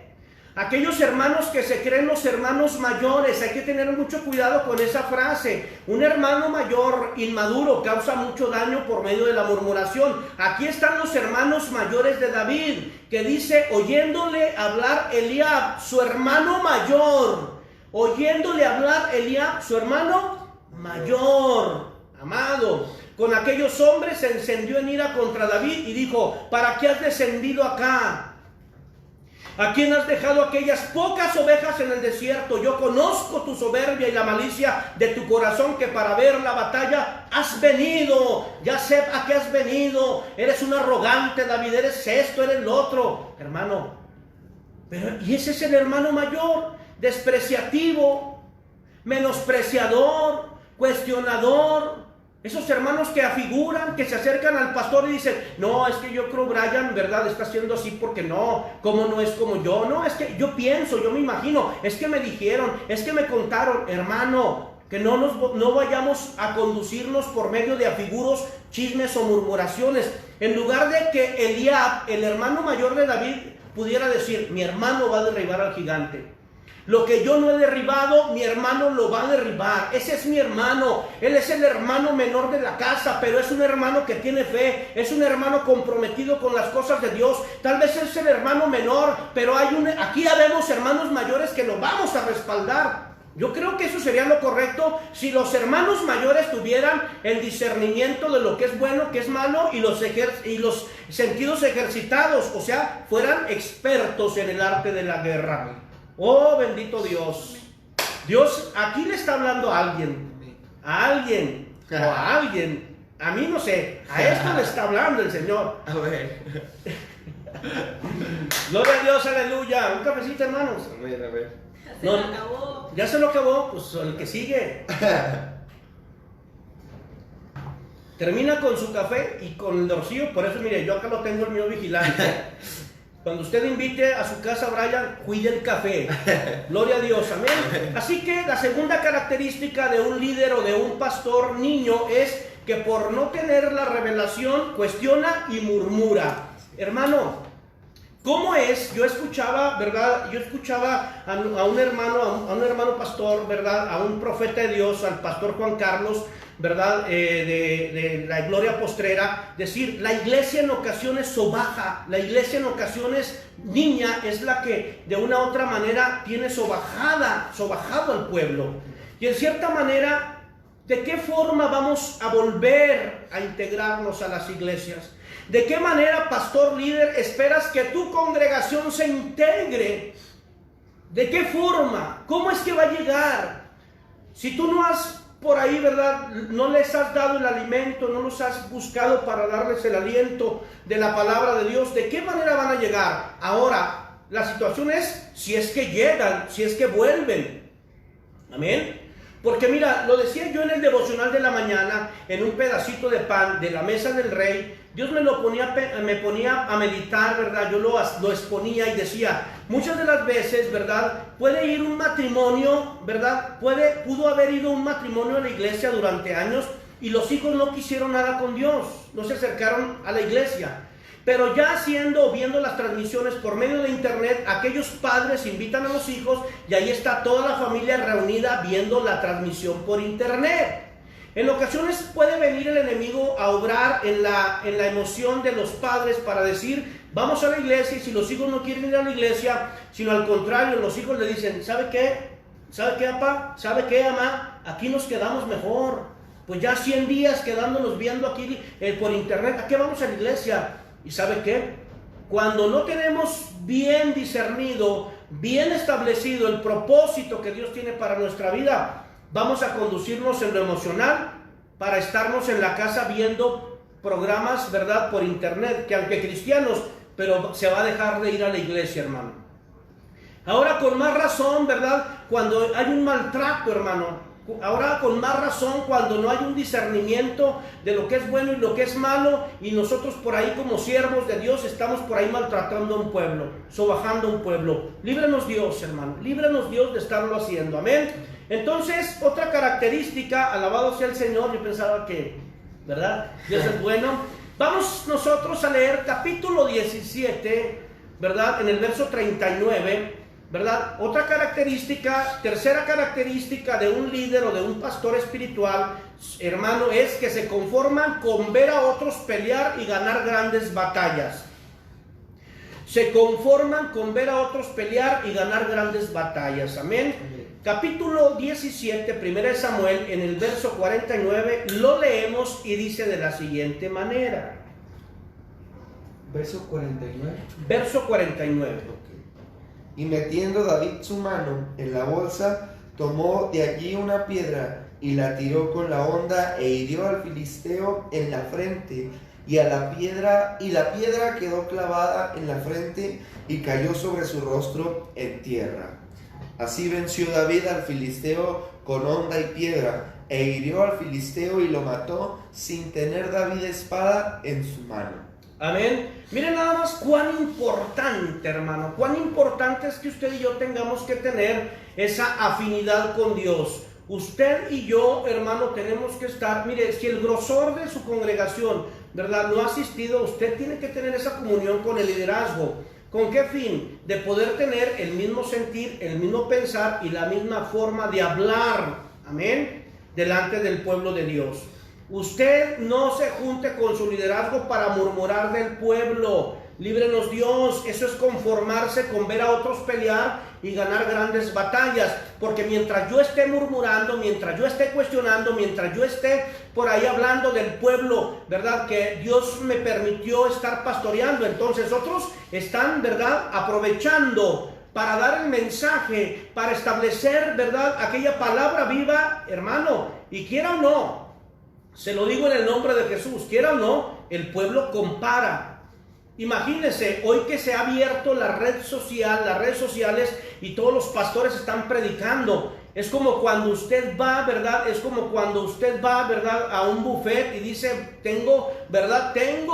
Aquellos hermanos que se creen los hermanos mayores, hay que tener mucho cuidado con esa frase. Un hermano mayor inmaduro causa mucho daño por medio de la murmuración. Aquí están los hermanos mayores de David, que dice, oyéndole hablar Eliab, su hermano mayor, oyéndole hablar Eliab, su hermano mayor, amado. Con aquellos hombres se encendió en ira contra David y dijo, ¿para qué has descendido acá? ¿A quién has dejado aquellas pocas ovejas en el desierto? Yo conozco tu soberbia y la malicia de tu corazón, que para ver la batalla has venido. Ya sé a qué has venido. Eres un arrogante, David, eres esto, eres lo otro. Hermano, y ese es el hermano mayor, despreciativo, menospreciador, cuestionador. Esos hermanos que afiguran, que se acercan al pastor y dicen, no, es que yo creo Brian, ¿verdad? Está haciendo así porque no, como no es como yo, no, es que yo pienso, yo me imagino, es que me dijeron, es que me contaron. Hermano, que no vayamos a conducirnos por medio de afiguros, chismes o murmuraciones. En lugar de que Eliab, el hermano mayor de David, pudiera decir, mi hermano va a derribar al gigante. Lo que yo no he derribado, mi hermano lo va a derribar. Ese es mi hermano. Él es el hermano menor de la casa, pero es un hermano que tiene fe. Es un hermano comprometido con las cosas de Dios. Tal vez es el hermano menor, pero aquí habemos hermanos mayores que lo vamos a respaldar. Yo creo que eso sería lo correcto si los hermanos mayores tuvieran el discernimiento de lo que es bueno, que es malo, y los sentidos ejercitados, o sea, fueran expertos en el arte de la guerra. Oh, bendito Dios. Dios aquí le está hablando a alguien. A alguien. A mí no sé. A esto le está hablando el Señor. A ver. Gloria a Dios, aleluya. Un cafecito, hermanos. A ver. Se lo acabó. Ya se lo acabó. Pues el que sigue. Termina con su café y con el Rocío. Por eso, mire, yo acá lo tengo el mío vigilante. Cuando usted invite a su casa a Brian, cuide el café. Gloria a Dios, amén. Así que la segunda característica de un líder o de un pastor niño es que por no tener la revelación, cuestiona y murmura. Hermano, ¿cómo es? Yo escuchaba, ¿verdad? A un hermano pastor, ¿verdad? A un profeta de Dios, al pastor Juan Carlos, ¿verdad? De la Gloria Postrera, decir, la iglesia en ocasiones sobaja, la iglesia en ocasiones niña es la que de una u otra manera tiene sobajado al pueblo. Y en cierta manera, ¿de qué forma vamos a volver a integrarnos a las iglesias? ¿De qué manera, pastor líder, esperas que tu congregación se integre? ¿De qué forma? ¿Cómo es que va a llegar? Si tú no has por ahí, ¿verdad? No les has dado el alimento, no los has buscado para darles el aliento de la palabra de Dios. ¿De qué manera van a llegar? Ahora, la situación es si es que llegan, si es que vuelven. Amén. Porque mira, lo decía yo en el devocional de la mañana, en un pedacito de pan de la mesa del rey. Dios me ponía a meditar, ¿verdad? Yo lo exponía y decía, muchas de las veces, ¿verdad? Puede ir un matrimonio, ¿verdad? Pudo haber ido un matrimonio a la iglesia durante años y los hijos no quisieron nada con Dios, no se acercaron a la iglesia. Pero ya viendo las transmisiones por medio de internet, aquellos padres invitan a los hijos y ahí está toda la familia reunida viendo la transmisión por internet. En ocasiones puede venir el enemigo a obrar en la emoción de los padres para decir, vamos a la iglesia, y si los hijos no quieren ir a la iglesia, sino al contrario, los hijos le dicen, ¿sabe qué? ¿Sabe qué, papá? ¿Sabe qué, mamá? Aquí nos quedamos mejor. Pues ya 100 días quedándonos viendo aquí por internet. ¿A qué vamos a la iglesia? ¿Y sabe qué? Cuando no tenemos bien discernido, bien establecido el propósito que Dios tiene para nuestra vida, vamos a conducirnos en lo emocional para estarnos en la casa viendo programas, ¿verdad? Por internet, que aunque cristianos, pero se va a dejar de ir a la iglesia, hermano. Ahora con más razón, ¿verdad? Cuando hay un maltrato, hermano. Ahora con más razón cuando no hay un discernimiento de lo que es bueno y lo que es malo, y nosotros por ahí como siervos de Dios estamos por ahí maltratando a un pueblo, sobajando a un pueblo. Líbranos Dios, hermano, líbranos Dios de estarlo haciendo, amén. Entonces, otra característica, alabado sea el Señor, yo pensaba que, ¿verdad? Dios es bueno. Vamos nosotros a leer capítulo 17, ¿verdad? En el verso 39. ¿Verdad? Otra característica, tercera característica de un líder o de un pastor espiritual, hermano, es que se conforman con ver a otros pelear y ganar grandes batallas. Se conforman con ver a otros pelear y ganar grandes batallas. Amén. Capítulo 17, 1 Samuel, en el verso 49, lo leemos y dice de la siguiente manera. Verso 49. Verso 49. Y metiendo David su mano en la bolsa, tomó de allí una piedra y la tiró con la honda e hirió al filisteo en la frente, y la piedra quedó clavada en la frente y cayó sobre su rostro en tierra. Así venció David al filisteo con honda y piedra, e hirió al filisteo y lo mató sin tener David espada en su mano. Amén. Miren nada más cuán importante, hermano, cuán importante es que usted y yo tengamos que tener esa afinidad con Dios. Usted y yo, hermano, tenemos que estar, mire, si el grosor de su congregación, ¿verdad?, no ha asistido, usted tiene que tener esa comunión con el liderazgo. ¿Con qué fin? De poder tener el mismo sentir, el mismo pensar y la misma forma de hablar, amén, delante del pueblo de Dios. Usted no se junte con su liderazgo para murmurar del pueblo. Líbrenos Dios. Eso es conformarse con ver a otros pelear y ganar grandes batallas. Porque mientras yo esté murmurando, mientras yo esté cuestionando, mientras yo esté por ahí hablando del pueblo, ¿verdad?, que Dios me permitió estar pastoreando, entonces otros están, ¿verdad?, aprovechando para dar el mensaje, para establecer, ¿verdad?, aquella palabra viva, hermano. Y quiera o no, se lo digo en el nombre de Jesús, quiera o no, el pueblo compara. Imagínense, hoy que se ha abierto la red social, las redes sociales, y todos los pastores están predicando. Es como cuando usted va, ¿verdad? Es como cuando usted va, ¿verdad?, a un buffet y dice, tengo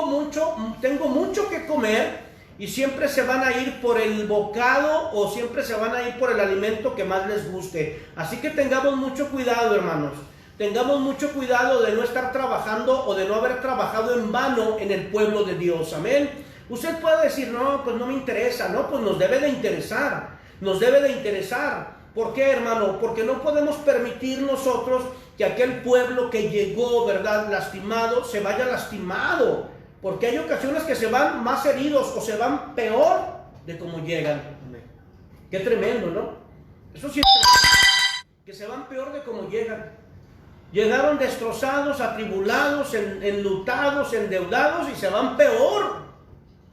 mucho que comer, y siempre se van a ir por el bocado o siempre se van a ir por el alimento que más les guste. Así que tengamos mucho cuidado, hermanos. Tengamos mucho cuidado de no estar trabajando o de no haber trabajado en vano en el pueblo de Dios. Amén. Usted puede decir, no, pues no me interesa. No, pues nos debe de interesar. Nos debe de interesar. ¿Por qué, hermano? Porque no podemos permitir nosotros que aquel pueblo que llegó, ¿verdad?, lastimado, se vaya lastimado. Porque hay ocasiones que se van más heridos o se van peor de como llegan. Qué tremendo, ¿no? Eso sí es tremendo. Que se van peor de como llegan. Llegaron destrozados, atribulados, enlutados, endeudados, y se van peor.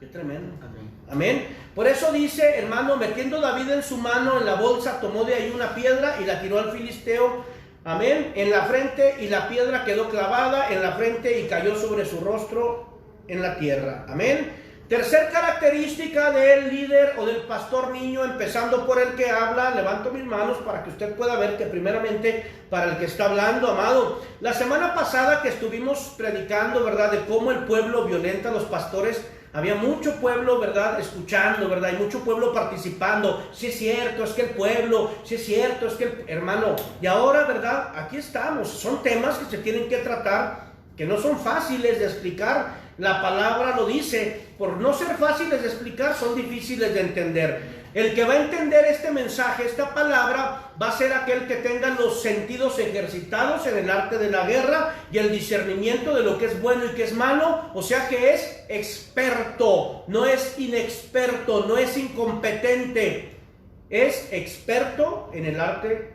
Qué tremendo. Amén. Amén. Por eso dice, hermano, metiendo David en su mano en la bolsa, tomó de ahí una piedra y la tiró al filisteo. Amén. En la frente, y la piedra quedó clavada en la frente y cayó sobre su rostro en la tierra. Amén. Tercer característica del líder o del pastor niño, empezando por el que habla. Levanto mis manos para que usted pueda ver que primeramente para el que está hablando, amado. La semana pasada que estuvimos predicando, ¿verdad?, de cómo el pueblo violenta a los pastores, había mucho pueblo, ¿verdad?, escuchando, ¿verdad?, y mucho pueblo participando. Sí es cierto, es que el pueblo, sí es cierto, es que el hermano. Y ahora, ¿verdad?, aquí estamos. Son temas que se tienen que tratar, que no son fáciles de explicar. La palabra lo dice, por no ser fáciles de explicar, son difíciles de entender. El que va a entender este mensaje, esta palabra, va a ser aquel que tenga los sentidos ejercitados en el arte de la guerra y el discernimiento de lo que es bueno y que es malo. O sea que es experto, no es inexperto, no es incompetente. es experto en el arte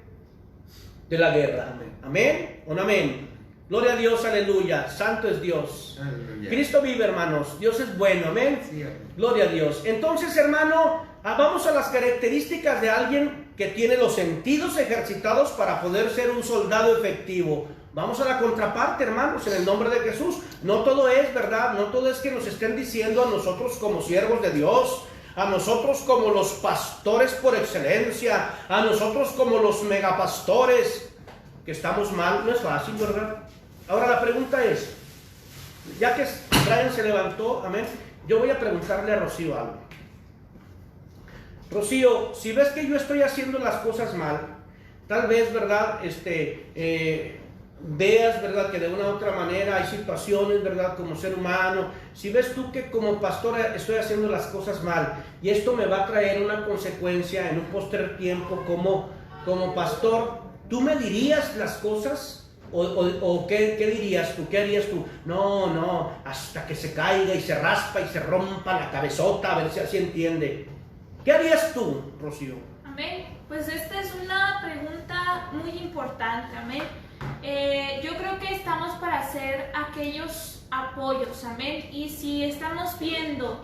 de la guerra. Amén. ¿O no amén? Gloria a Dios, aleluya. Santo es Dios. Aleluya. Cristo vive, hermanos. Dios es bueno. Amén. Sí, amén. Gloria a Dios. Entonces, hermano, vamos a las características de alguien que tiene los sentidos ejercitados para poder ser un soldado efectivo. Vamos a la contraparte, hermanos, en el nombre de Jesús. No todo es, ¿verdad? No todo es que nos estén diciendo a nosotros como siervos de Dios, a nosotros como los pastores por excelencia, a nosotros como los megapastores, que estamos mal. No es fácil, ¿verdad? Ahora la pregunta es, ya que Brian se levantó, amén, yo voy a preguntarle a Rocío algo. Rocío, si ves que yo estoy haciendo las cosas mal, tal vez, ¿verdad? Veas, ¿verdad? Que de una u otra manera hay situaciones, ¿verdad? Como ser humano. Si ves tú que como pastor estoy haciendo las cosas mal y esto me va a traer una consecuencia en un posterior tiempo como pastor, ¿tú me dirías las cosas? ¿O qué dirías tú? ¿Qué harías tú? No, hasta que se caiga y se raspa y se rompa la cabezota, a ver si así entiende. ¿Qué harías tú, Rocío? Amén. Pues esta es una pregunta muy importante, amén. Yo creo que estamos para hacer aquellos apoyos, amén. Y si estamos viendo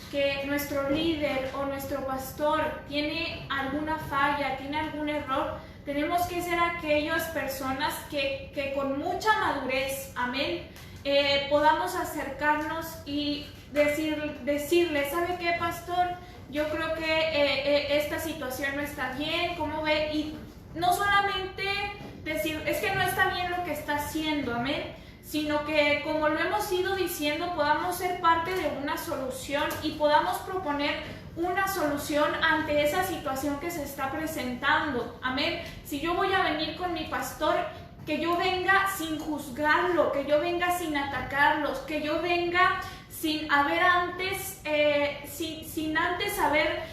que nuestro líder o nuestro pastor tiene alguna falla, tiene algún error, tenemos que ser aquellas personas que con mucha madurez, amén, podamos acercarnos y decirle, ¿sabe qué, pastor? Yo creo que esta situación no está bien, ¿cómo ve? Y no solamente decir, es que no está bien lo que está haciendo, amén, sino que, como lo hemos ido diciendo, podamos ser parte de una solución y podamos proponer una solución ante esa situación que se está presentando, amén. Si yo voy a venir con mi pastor, que yo venga sin juzgarlo, que yo venga sin atacarlos, que yo venga sin haber antes, sin antes haber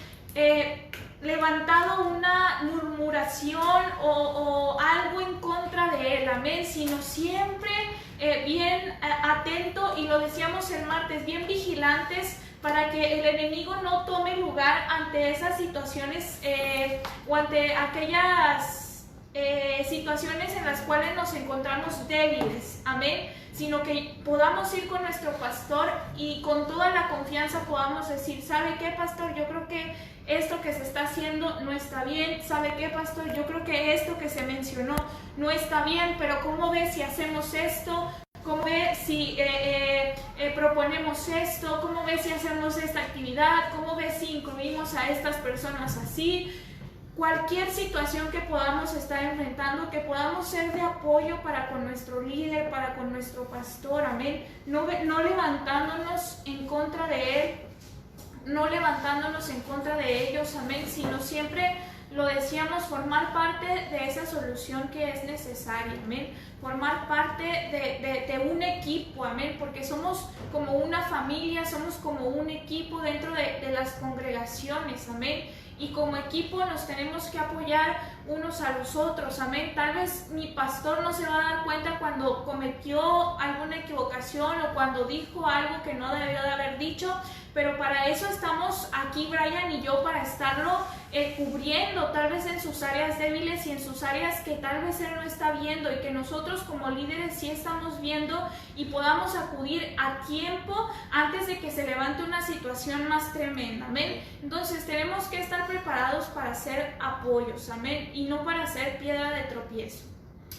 levantado una murmuración o algo en contra de él, amén, sino siempre bien atento, y lo decíamos el martes, bien vigilantes para que el enemigo no tome lugar ante esas situaciones o ante aquellas situaciones en las cuales nos encontramos débiles, amén, sino que podamos ir con nuestro pastor y con toda la confianza podamos decir, ¿sabe qué, pastor? Yo creo que esto que se está haciendo no está bien. ¿Sabe qué, pastor? Yo creo que esto que se mencionó no está bien, pero ¿cómo ve si hacemos esto? ¿Cómo ve si proponemos esto? ¿Cómo ve si hacemos esta actividad? ¿Cómo ve si incluimos a estas personas así? Cualquier situación que podamos estar enfrentando, que podamos ser de apoyo para con nuestro líder, para con nuestro pastor, amén. No levantándonos en contra de él, no levantándonos en contra de ellos, amén, sino siempre, lo decíamos, formar parte de esa solución que es necesaria, amén, formar parte de un equipo, amén, porque somos como una familia, somos como un equipo dentro de las congregaciones, amén, y como equipo nos tenemos que apoyar unos a los otros, amén. Tal vez mi pastor no se va a dar cuenta cuando cometió alguna equivocación o cuando dijo algo que no debió de haber dicho, pero para eso estamos aquí, Brian y yo, para estarlo cubriendo, tal vez en sus áreas débiles y en sus áreas que tal vez él no está viendo y que nosotros como líderes sí estamos viendo, y podamos acudir a tiempo antes de que se levante una situación más tremenda, amén. Entonces tenemos que estar preparados para hacer apoyos, amén, y no para ser piedra de tropiezo.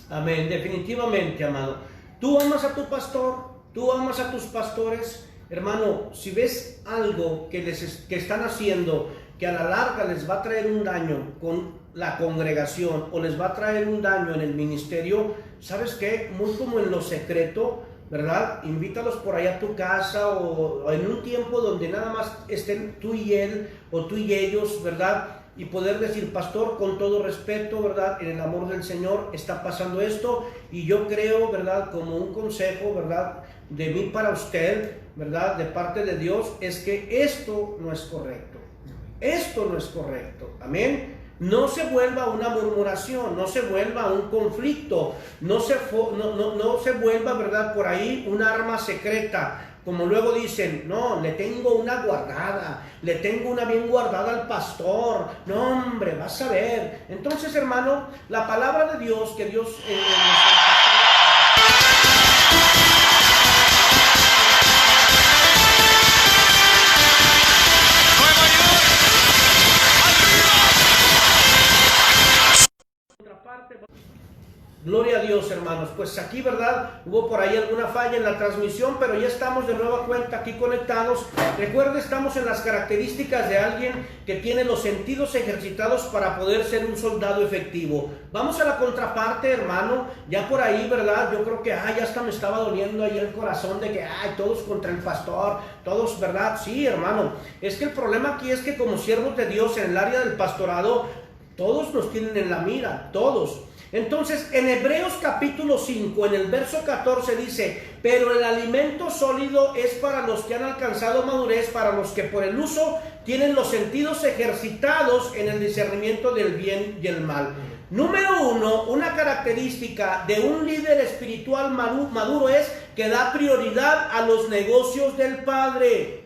Amén, definitivamente, amado. Tú amas a tu pastor, tú amas a tus pastores. Hermano, si ves algo que están haciendo que a la larga les va a traer un daño con la congregación o les va a traer un daño en el ministerio, ¿sabes qué? Muy como en lo secreto, ¿verdad? Invítalos por allá a tu casa o en un tiempo donde nada más estén tú y él o tú y ellos, ¿verdad? Y poder decir, pastor, con todo respeto, ¿verdad? En el amor del Señor está pasando esto, y yo creo, ¿verdad? Como un consejo, ¿verdad? De mí para usted, ¿verdad? De parte de Dios, es que esto no es correcto. Esto no es correcto. Amén. no se vuelva una murmuración, no se vuelva un conflicto, no se vuelva, ¿verdad?, por ahí un arma secreta. Como luego dicen, no, le tengo una guardada, le tengo una bien guardada al pastor. No, hombre, vas a ver. Entonces, hermano, la palabra de Dios, que Dios Gloria a Dios, hermanos. Pues aquí, ¿verdad?, hubo por ahí alguna falla en la transmisión, pero ya estamos de nueva cuenta aquí conectados. Recuerde, estamos en las características de alguien que tiene los sentidos ejercitados para poder ser un soldado efectivo. Vamos a la contraparte, hermano. Ya por ahí, ¿verdad?, yo creo que, ya hasta me estaba doliendo ahí el corazón de que, todos contra el pastor, todos, ¿verdad? Sí, hermano. Es que el problema aquí es que como siervos de Dios en el área del pastorado, todos nos tienen en la mira, todos. Entonces, en Hebreos capítulo 5, en el verso 14 dice, pero el alimento sólido es para los que han alcanzado madurez, para los que por el uso tienen los sentidos ejercitados en el discernimiento del bien y el mal. Número 1, una característica de un líder espiritual maduro es que da prioridad a los negocios del Padre.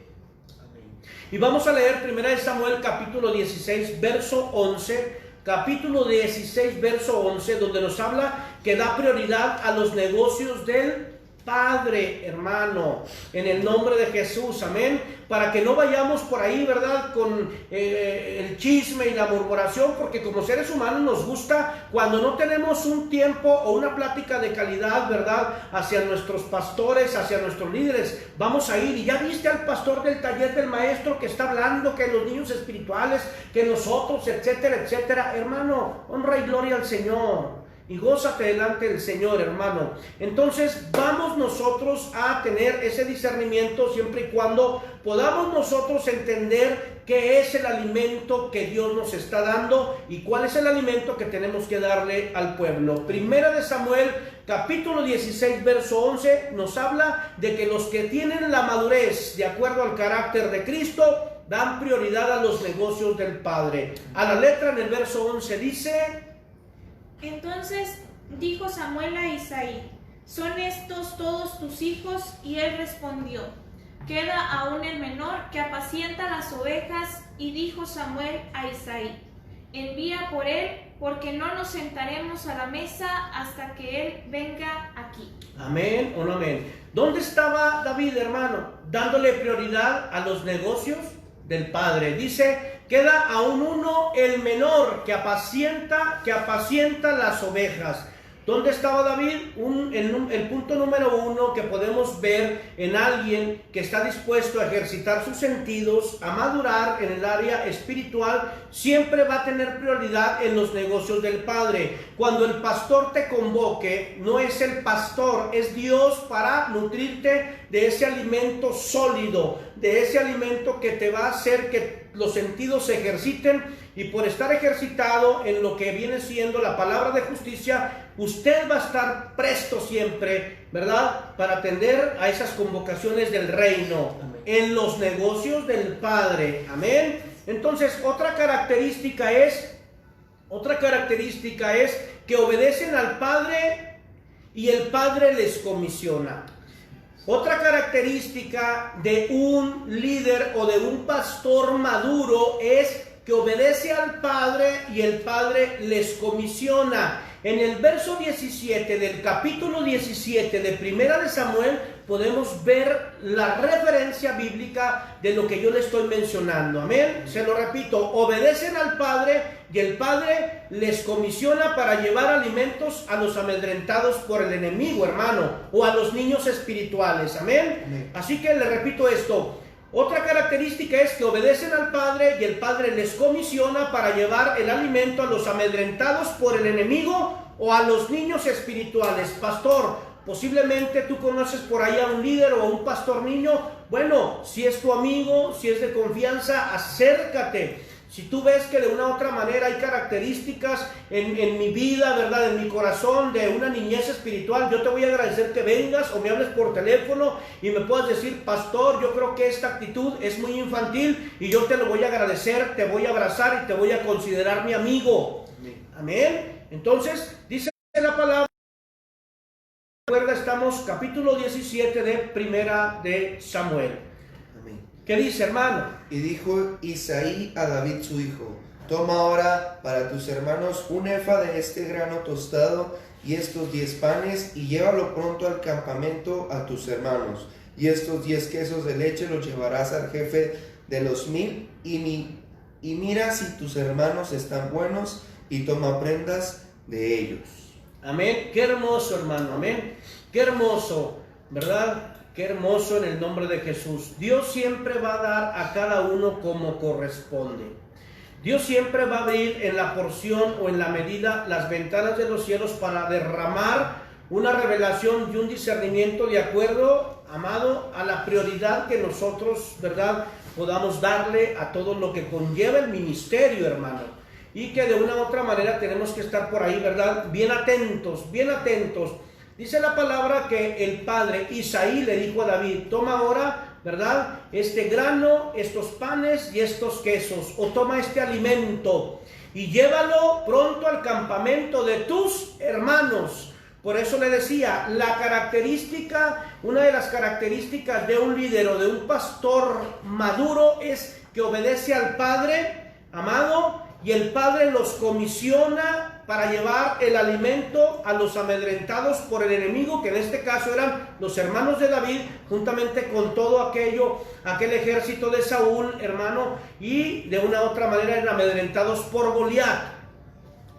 Y vamos a leer 1 Samuel capítulo 16, verso 11. Capítulo 16, verso 11, donde nos habla que da prioridad a los negocios del Padre, hermano, en el nombre de Jesús, amén, para que no vayamos por ahí, ¿verdad?, con el chisme y la murmuración, porque como seres humanos nos gusta cuando no tenemos un tiempo o una plática de calidad, ¿verdad?, hacia nuestros pastores, hacia nuestros líderes, vamos a ir, y ya viste al pastor del taller del maestro que está hablando que los niños espirituales, que nosotros, etcétera, etcétera. Hermano, honra y gloria al Señor. Y gózate delante del Señor, hermano. Entonces vamos nosotros a tener ese discernimiento siempre y cuando podamos nosotros entender qué es el alimento que Dios nos está dando y cuál es el alimento que tenemos que darle al pueblo. Primera de Samuel, capítulo 16, verso 11, nos habla de que los que tienen la madurez de acuerdo al carácter de Cristo dan prioridad a los negocios del Padre. A la letra, en el verso 11 dice... Entonces dijo Samuel a Isaí, ¿son estos todos tus hijos? Y él respondió, queda aún el menor que apacienta las ovejas. Y dijo Samuel a Isaí, envía por él, porque no nos sentaremos a la mesa hasta que él venga aquí. Amén o no amén. ¿Dónde estaba David, hermano? Dándole prioridad a los negocios del Padre. Dice, queda aún uno, el menor, que apacienta las ovejas. ¿Dónde estaba David? El punto número 1 que podemos ver en alguien que está dispuesto a ejercitar sus sentidos, a madurar en el área espiritual, siempre va a tener prioridad en los negocios del Padre. Cuando el pastor te convoque, no es el pastor, es Dios para nutrirte de ese alimento sólido, de ese alimento que te va a hacer que los sentidos se ejerciten, y por estar ejercitado en lo que viene siendo la palabra de justicia, usted va a estar presto siempre, ¿verdad?, para atender a esas convocaciones del reino. Amén. En los negocios del Padre. Amén. Entonces, otra característica es que obedecen al Padre y el Padre les comisiona. Otra característica de un líder o de un pastor maduro es que obedece al Padre y el Padre les comisiona. En el verso 17 del capítulo 17 de Primera de Samuel podemos ver la referencia bíblica de lo que yo le estoy mencionando. Amén. Se lo repito, obedecen al Padre y el Padre les comisiona para llevar alimentos a los amedrentados por el enemigo, hermano, o a los niños espirituales. Amén. Amén. Así que le repito esto. Otra característica es que obedecen al Padre y el Padre les comisiona para llevar el alimento a los amedrentados por el enemigo o a los niños espirituales. Pastor, posiblemente tú conoces por ahí a un líder o a un pastor niño. Bueno, si es tu amigo, si es de confianza, acércate. Si tú ves que de una u otra manera hay características en mi vida, ¿verdad? En mi corazón de una niñez espiritual, yo te voy a agradecer que vengas o me hables por teléfono y me puedas decir, pastor, yo creo que esta actitud es muy infantil y yo te lo voy a agradecer, te voy a abrazar y te voy a considerar mi amigo. Amén. Entonces, dice la palabra, recuerda, estamos capítulo 17 de Primera de Samuel. ¿Qué dice, hermano? Y dijo Isaí a David su hijo: toma ahora para tus hermanos un efa de este grano tostado y estos 10 panes, y llévalo pronto al campamento a tus hermanos. Y estos 10 quesos de leche los llevarás al jefe de los 1000, y mira si tus hermanos están buenos, y toma prendas de ellos. Amén. Qué hermoso, hermano. Amén. Qué hermoso, ¿verdad? Qué hermoso en el nombre de Jesús. Dios siempre va a dar a cada uno como corresponde. Dios siempre va a abrir en la porción o en la medida las ventanas de los cielos para derramar una revelación y un discernimiento de acuerdo, amado, a la prioridad que nosotros, ¿verdad?, podamos darle a todo lo que conlleva el ministerio, hermano. Y que de una u otra manera tenemos que estar por ahí, ¿verdad?, bien atentos, bien atentos. Dice la palabra que el padre Isaí le dijo a David: toma ahora, ¿verdad?, este grano, estos panes y estos quesos, o toma este alimento y llévalo pronto al campamento de tus hermanos. Por eso le decía, la característica, una de las características de un líder o de un pastor maduro es que obedece al padre, amado, y el padre los comisiona para llevar el alimento a los amedrentados por el enemigo, que en este caso eran los hermanos de David, juntamente con todo aquel ejército de Saúl, hermano, y de una u otra manera eran amedrentados por Goliat.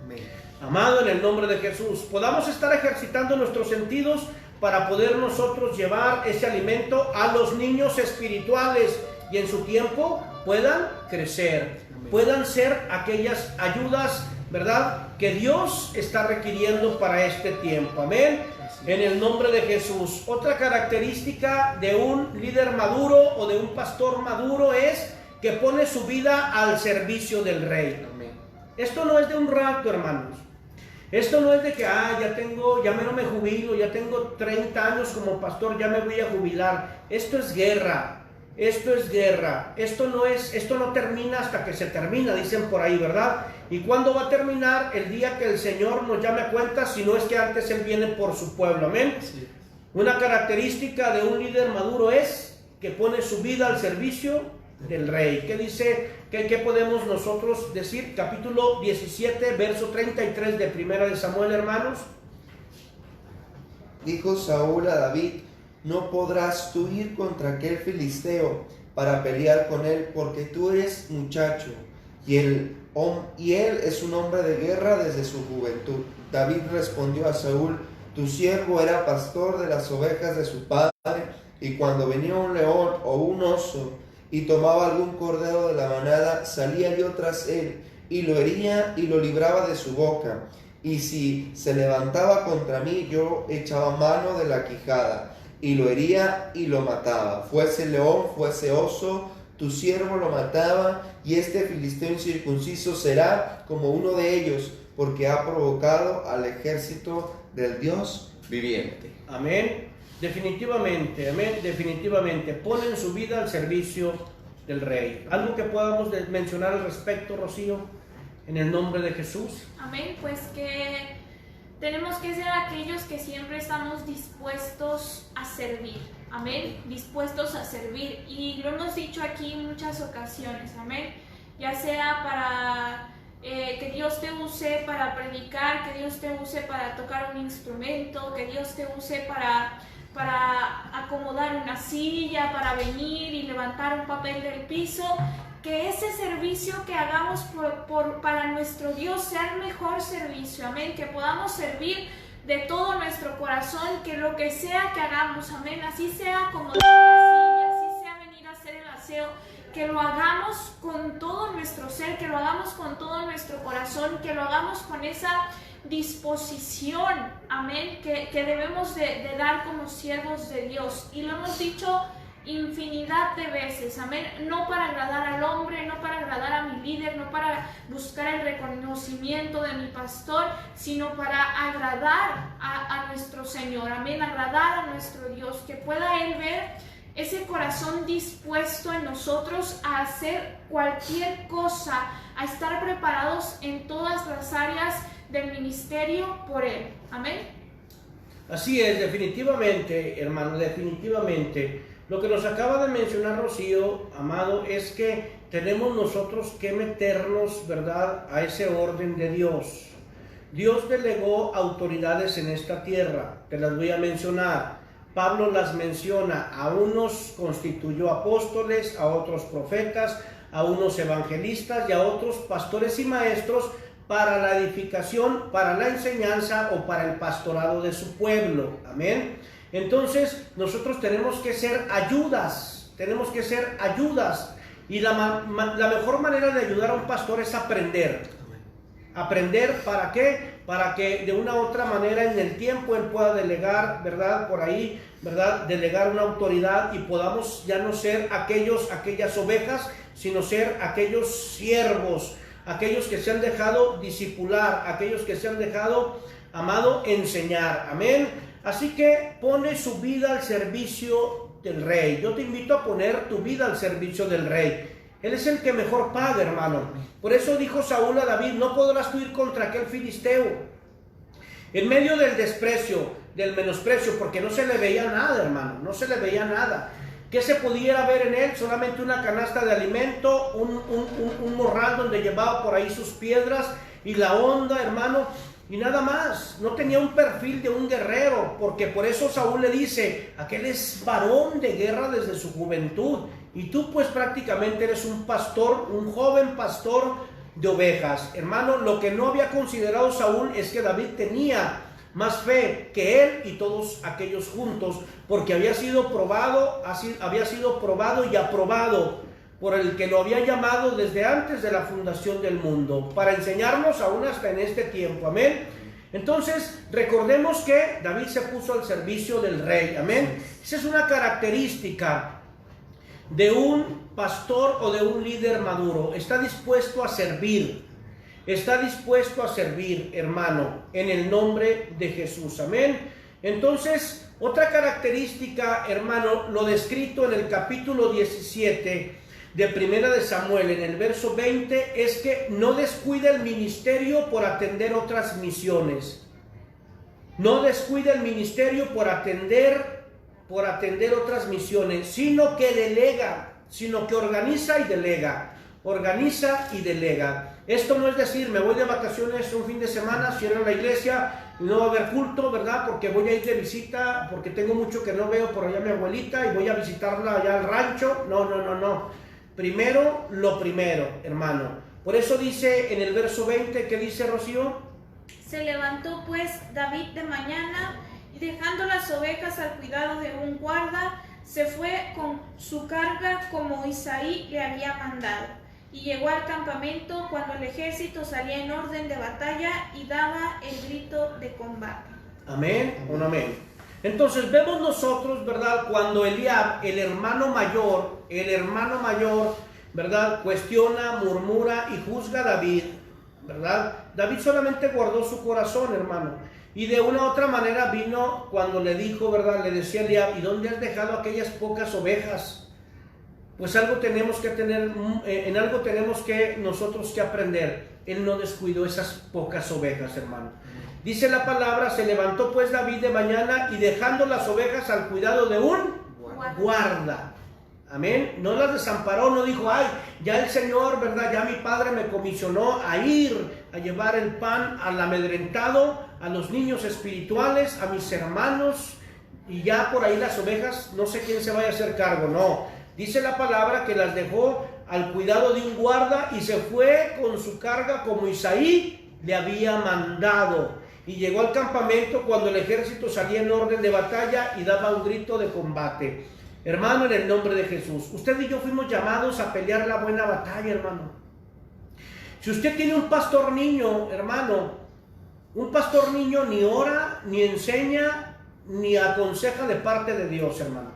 Amén. Amado, en el nombre de Jesús, podamos estar ejercitando nuestros sentidos para poder nosotros llevar ese alimento a los niños espirituales y en su tiempo puedan crecer, puedan ser aquellas ayudas, ¿verdad?, que Dios está requiriendo para este tiempo. Amén. En el nombre de Jesús. Otra característica de un líder maduro o de un pastor maduro es que pone su vida al servicio del rey. Amén. Esto no es de un rato, hermanos. Esto no es de que, ya menos me jubilo, ya tengo 30 años como pastor, ya me voy a jubilar. Esto es guerra. Esto es guerra, esto no termina hasta que se termina, dicen por ahí, ¿verdad? ¿Y cuándo va a terminar? El día que el Señor nos llame a cuenta, si no es que antes Él viene por su pueblo, amén. Sí. Una característica de un líder maduro es que pone su vida al servicio del rey. ¿Qué dice? ¿Qué podemos nosotros decir? Capítulo 17, verso 33 de Primera de Samuel, hermanos. Dijo Saúl a David: no podrás tú ir contra aquel filisteo para pelear con él, porque tú eres muchacho, y él es un hombre de guerra desde su juventud. David respondió a Saúl: tu siervo era pastor de las ovejas de su padre, y cuando venía un león o un oso y tomaba algún cordero de la manada, salía yo tras él, y lo hería y lo libraba de su boca. Y si se levantaba contra mí, yo echaba mano de la quijada, y lo hería y lo mataba. Fuese león, fuese oso, tu siervo lo mataba, y este filisteo incircunciso será como uno de ellos, porque ha provocado al ejército del Dios viviente. Amén. Definitivamente, amén. Definitivamente ponen su vida al servicio del rey. ¿Algo que podamos mencionar al respecto, Rocío? En el nombre de Jesús. Amén. Pues que tenemos que ser aquellos que siempre estamos dispuestos a servir. Amén. Dispuestos a servir. Y lo hemos dicho aquí en muchas ocasiones. Amén. Ya sea para que Dios te use para predicar, que Dios te use para tocar un instrumento, que Dios te use para acomodar una silla, para venir y levantar un papel del piso. Que ese servicio que hagamos para nuestro Dios sea el mejor servicio, amén, que podamos servir de todo nuestro corazón, que lo que sea que hagamos, amén, así sea acomodar una silla, así sea venir a hacer el aseo, que lo hagamos con todo nuestro ser, que lo hagamos con todo nuestro corazón, que lo hagamos con esa disposición, amén, que debemos de dar como siervos de Dios. Y lo hemos dicho infinidad de veces, amén, no para agradar al hombre, no para agradar a mi líder, no para buscar el reconocimiento de mi pastor, sino para agradar a nuestro Señor, amén, agradar a nuestro Dios, que pueda Él ver ese corazón dispuesto en nosotros a hacer cualquier cosa, a estar preparados en todas las áreas del ministerio por Él, amén. Así es, definitivamente, hermano, definitivamente. Lo que nos acaba de mencionar Rocío, amado, es que tenemos nosotros que meternos, ¿verdad?, a ese orden de Dios. Dios delegó autoridades en esta tierra, te las voy a mencionar. Pablo las menciona, a unos constituyó apóstoles, a otros profetas, a unos evangelistas y a otros pastores y maestros para la edificación, para la enseñanza o para el pastorado de su pueblo. Amén. Entonces nosotros tenemos que ser ayudas, y la mejor manera de ayudar a un pastor es aprender. ¿Aprender para qué? Para que de una u otra manera en el tiempo él pueda delegar, ¿verdad? Por ahí, ¿verdad? Delegar una autoridad y podamos ya no ser aquellas ovejas, sino ser aquellos siervos, aquellos que se han dejado discipular, aquellos que se han dejado, amado, enseñar. Amén. Así que pone su vida al servicio del rey. Yo te invito a poner tu vida al servicio del rey. Él es el que mejor paga, hermano. Por eso dijo Saúl a David, no podrás tú ir contra aquel filisteo. En medio del desprecio, del menosprecio, porque no se le veía nada, hermano, no se le veía nada. ¿Qué se pudiera ver en él? Solamente una canasta de alimento, un morral donde llevaba por ahí sus piedras y la honda, hermano, y nada más. No tenía un perfil de un guerrero, porque por eso Saúl le dice, aquel es varón de guerra desde su juventud, y tú pues prácticamente eres un pastor, un joven pastor de ovejas. Hermano, lo que no había considerado Saúl es que David tenía más fe que él y todos aquellos juntos, porque había sido probado y aprobado por el que lo había llamado desde antes de la fundación del mundo, para enseñarnos aún hasta en este tiempo. Amén. Entonces, recordemos que David se puso al servicio del rey. Amén. Esa es una característica de un pastor o de un líder maduro. Está dispuesto a servir. Está dispuesto a servir, hermano, en el nombre de Jesús. Amén. Entonces, otra característica, hermano, lo descrito en el capítulo 17 de Primera de Samuel, en el verso 20, es que no descuida el ministerio por atender otras misiones. No descuida el ministerio por atender otras misiones, sino que delega, sino que organiza y delega. Organiza y delega. Esto no es decir, me voy de vacaciones un fin de semana, cierro la iglesia y no va a haber culto, ¿verdad? Porque voy a ir de visita, porque tengo mucho que no veo por allá a mi abuelita y voy a visitarla allá al rancho. No. Primero, lo primero, hermano. Por eso dice en el verso 20, ¿qué dice Rocío? Se levantó pues David de mañana y dejando las ovejas al cuidado de un guarda, se fue con su carga como Isaí le había mandado. Y llegó al campamento cuando el ejército salía en orden de batalla y daba el grito de combate. Amén, un amén. Entonces vemos nosotros, ¿verdad? Cuando Eliab, el hermano mayor, ¿verdad? Cuestiona, murmura y juzga a David, ¿verdad? David solamente guardó su corazón, hermano. Y de una u otra manera vino cuando le dijo, ¿verdad? Le decía a Eliab, ¿y dónde has dejado aquellas pocas ovejas? Pues algo tenemos que tener, en algo tenemos que nosotros que aprender. Él no descuidó esas pocas ovejas, hermano. Dice la palabra, se levantó pues David de mañana y dejando las ovejas al cuidado de un guarda. Amén. No las desamparó, no dijo, ay, ya el Señor, ¿verdad? Ya mi padre me comisionó a ir a llevar el pan al amedrentado, a los niños espirituales, a mis hermanos, y ya por ahí las ovejas, no sé quién se vaya a hacer cargo, no. Dice la palabra que las dejó al cuidado de un guarda y se fue con su carga como Isaí le había mandado. Y llegó al campamento cuando el ejército salía en orden de batalla y daba un grito de combate. Hermano, en el nombre de Jesús, usted y yo fuimos llamados a pelear la buena batalla, hermano. Si usted tiene un pastor niño, hermano, un pastor niño ni ora, ni enseña, ni aconseja de parte de Dios, hermano.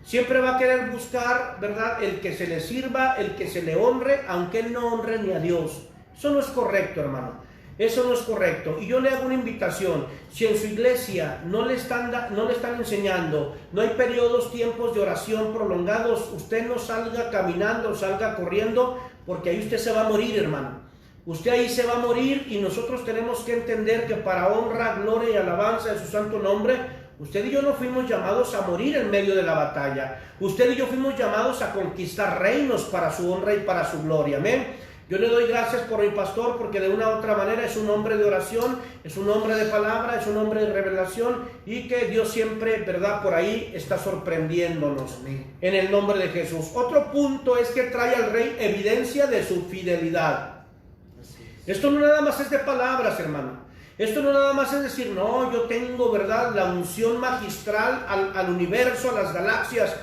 Siempre va a querer buscar, ¿verdad?, el que se le sirva, el que se le honre, aunque él no honre ni a Dios. Eso no es correcto, hermano. Eso no es correcto. Y yo le hago una invitación. Si en su iglesia no le están enseñando, no hay periodos, tiempos de oración prolongados, usted no salga caminando, salga corriendo, porque ahí usted se va a morir, hermano. Usted ahí se va a morir, y nosotros tenemos que entender que para honra, gloria y alabanza de su santo nombre, usted y yo no fuimos llamados a morir en medio de la batalla. Usted y yo fuimos llamados a conquistar reinos para su honra y para su gloria. Amén. Yo le doy gracias por mi pastor, porque de una u otra manera es un hombre de oración, es un hombre de palabra, es un hombre de revelación, y que Dios siempre, ¿verdad?, por ahí está sorprendiéndonos. Amén. En el nombre de Jesús. Otro punto es que trae al rey evidencia de su fidelidad. Esto no nada más es de palabras, hermano. Esto no nada más es decir, no, yo tengo, ¿verdad?, la unción magistral al universo, a las galaxias.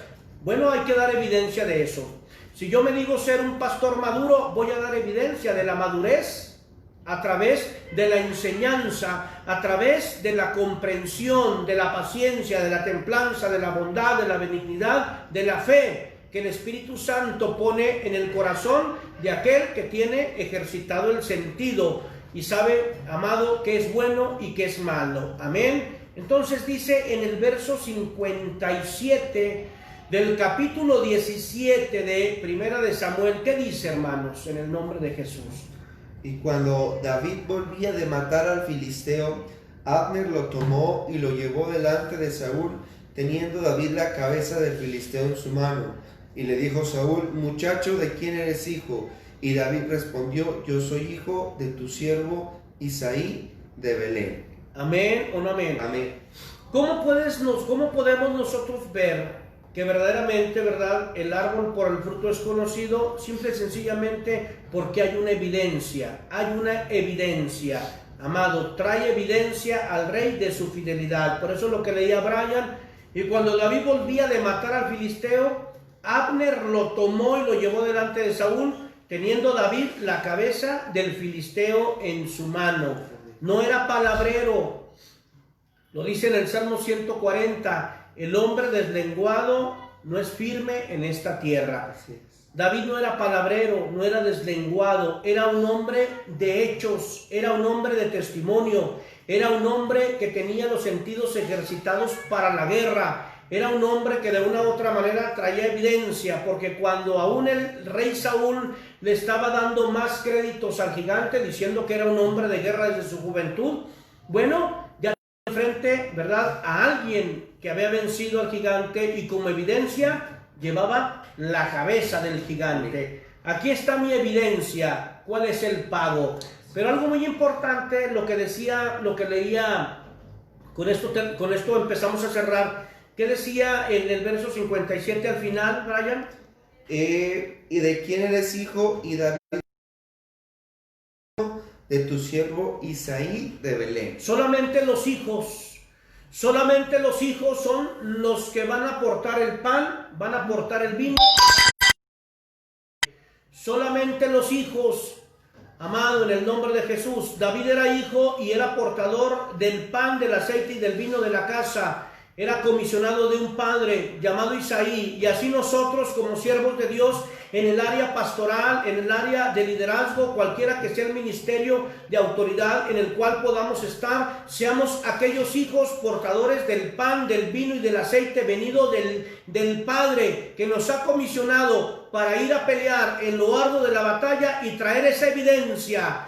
Bueno, hay que dar evidencia de eso. Si yo me digo ser un pastor maduro, voy a dar evidencia de la madurez a través de la enseñanza, a través de la comprensión, de la paciencia, de la templanza, de la bondad, de la benignidad, de la fe que el Espíritu Santo pone en el corazón de aquel que tiene ejercitado el sentido y sabe, amado, que es bueno y que es malo. Amén. Entonces dice en el verso 57 del capítulo 17 de Primera de Samuel, ¿qué dice, hermanos, en el nombre de Jesús? Y cuando David volvía de matar al filisteo, Abner lo tomó y lo llevó delante de Saúl, teniendo David la cabeza del filisteo en su mano. Y le dijo Saúl: muchacho, ¿de quién eres hijo? Y David respondió: yo soy hijo de tu siervo Isaí de Belén. Amén o no amén. Amén. ¿Cómo podemos nosotros ver que verdaderamente, ¿verdad?, el árbol por el fruto es conocido? Simple y sencillamente porque hay una evidencia. Amado, trae evidencia al rey de su fidelidad. Por eso lo que leía Brian. Y cuando David volvía de matar al filisteo, Abner lo tomó y lo llevó delante de Saúl, teniendo David la cabeza del filisteo en su mano. No era palabrero. Lo dice en el Salmo 140. El hombre deslenguado no es firme en esta tierra. David no era palabrero, no era deslenguado, era un hombre de hechos, era un hombre de testimonio, era un hombre que tenía los sentidos ejercitados para la guerra, era un hombre que de una u otra manera traía evidencia, porque cuando aún el rey Saúl le estaba dando más créditos al gigante, diciendo que era un hombre de guerra desde su juventud, bueno, ya frente, ¿verdad?, a alguien que había vencido al gigante, y como evidencia llevaba la cabeza del gigante. Aquí está mi evidencia. ¿Cuál es el pago? Pero algo muy importante, lo que decía, lo que leía, con esto empezamos a cerrar. ¿Qué decía en el verso 57 al final, Brian? ¿Y de quién eres hijo? Y David: de tu siervo Isaí de Belén. Solamente los hijos son los que van a aportar el pan, van a aportar el vino. Solamente los hijos, amado, en el nombre de Jesús. David era hijo y era portador del pan, del aceite y del vino de la casa. Era comisionado de un padre llamado Isaí, y así nosotros como siervos de Dios en el área pastoral, en el área de liderazgo, cualquiera que sea el ministerio de autoridad en el cual podamos estar, seamos aquellos hijos portadores del pan, del vino y del aceite venido del Padre que nos ha comisionado para ir a pelear en lo arduo de la batalla y traer esa evidencia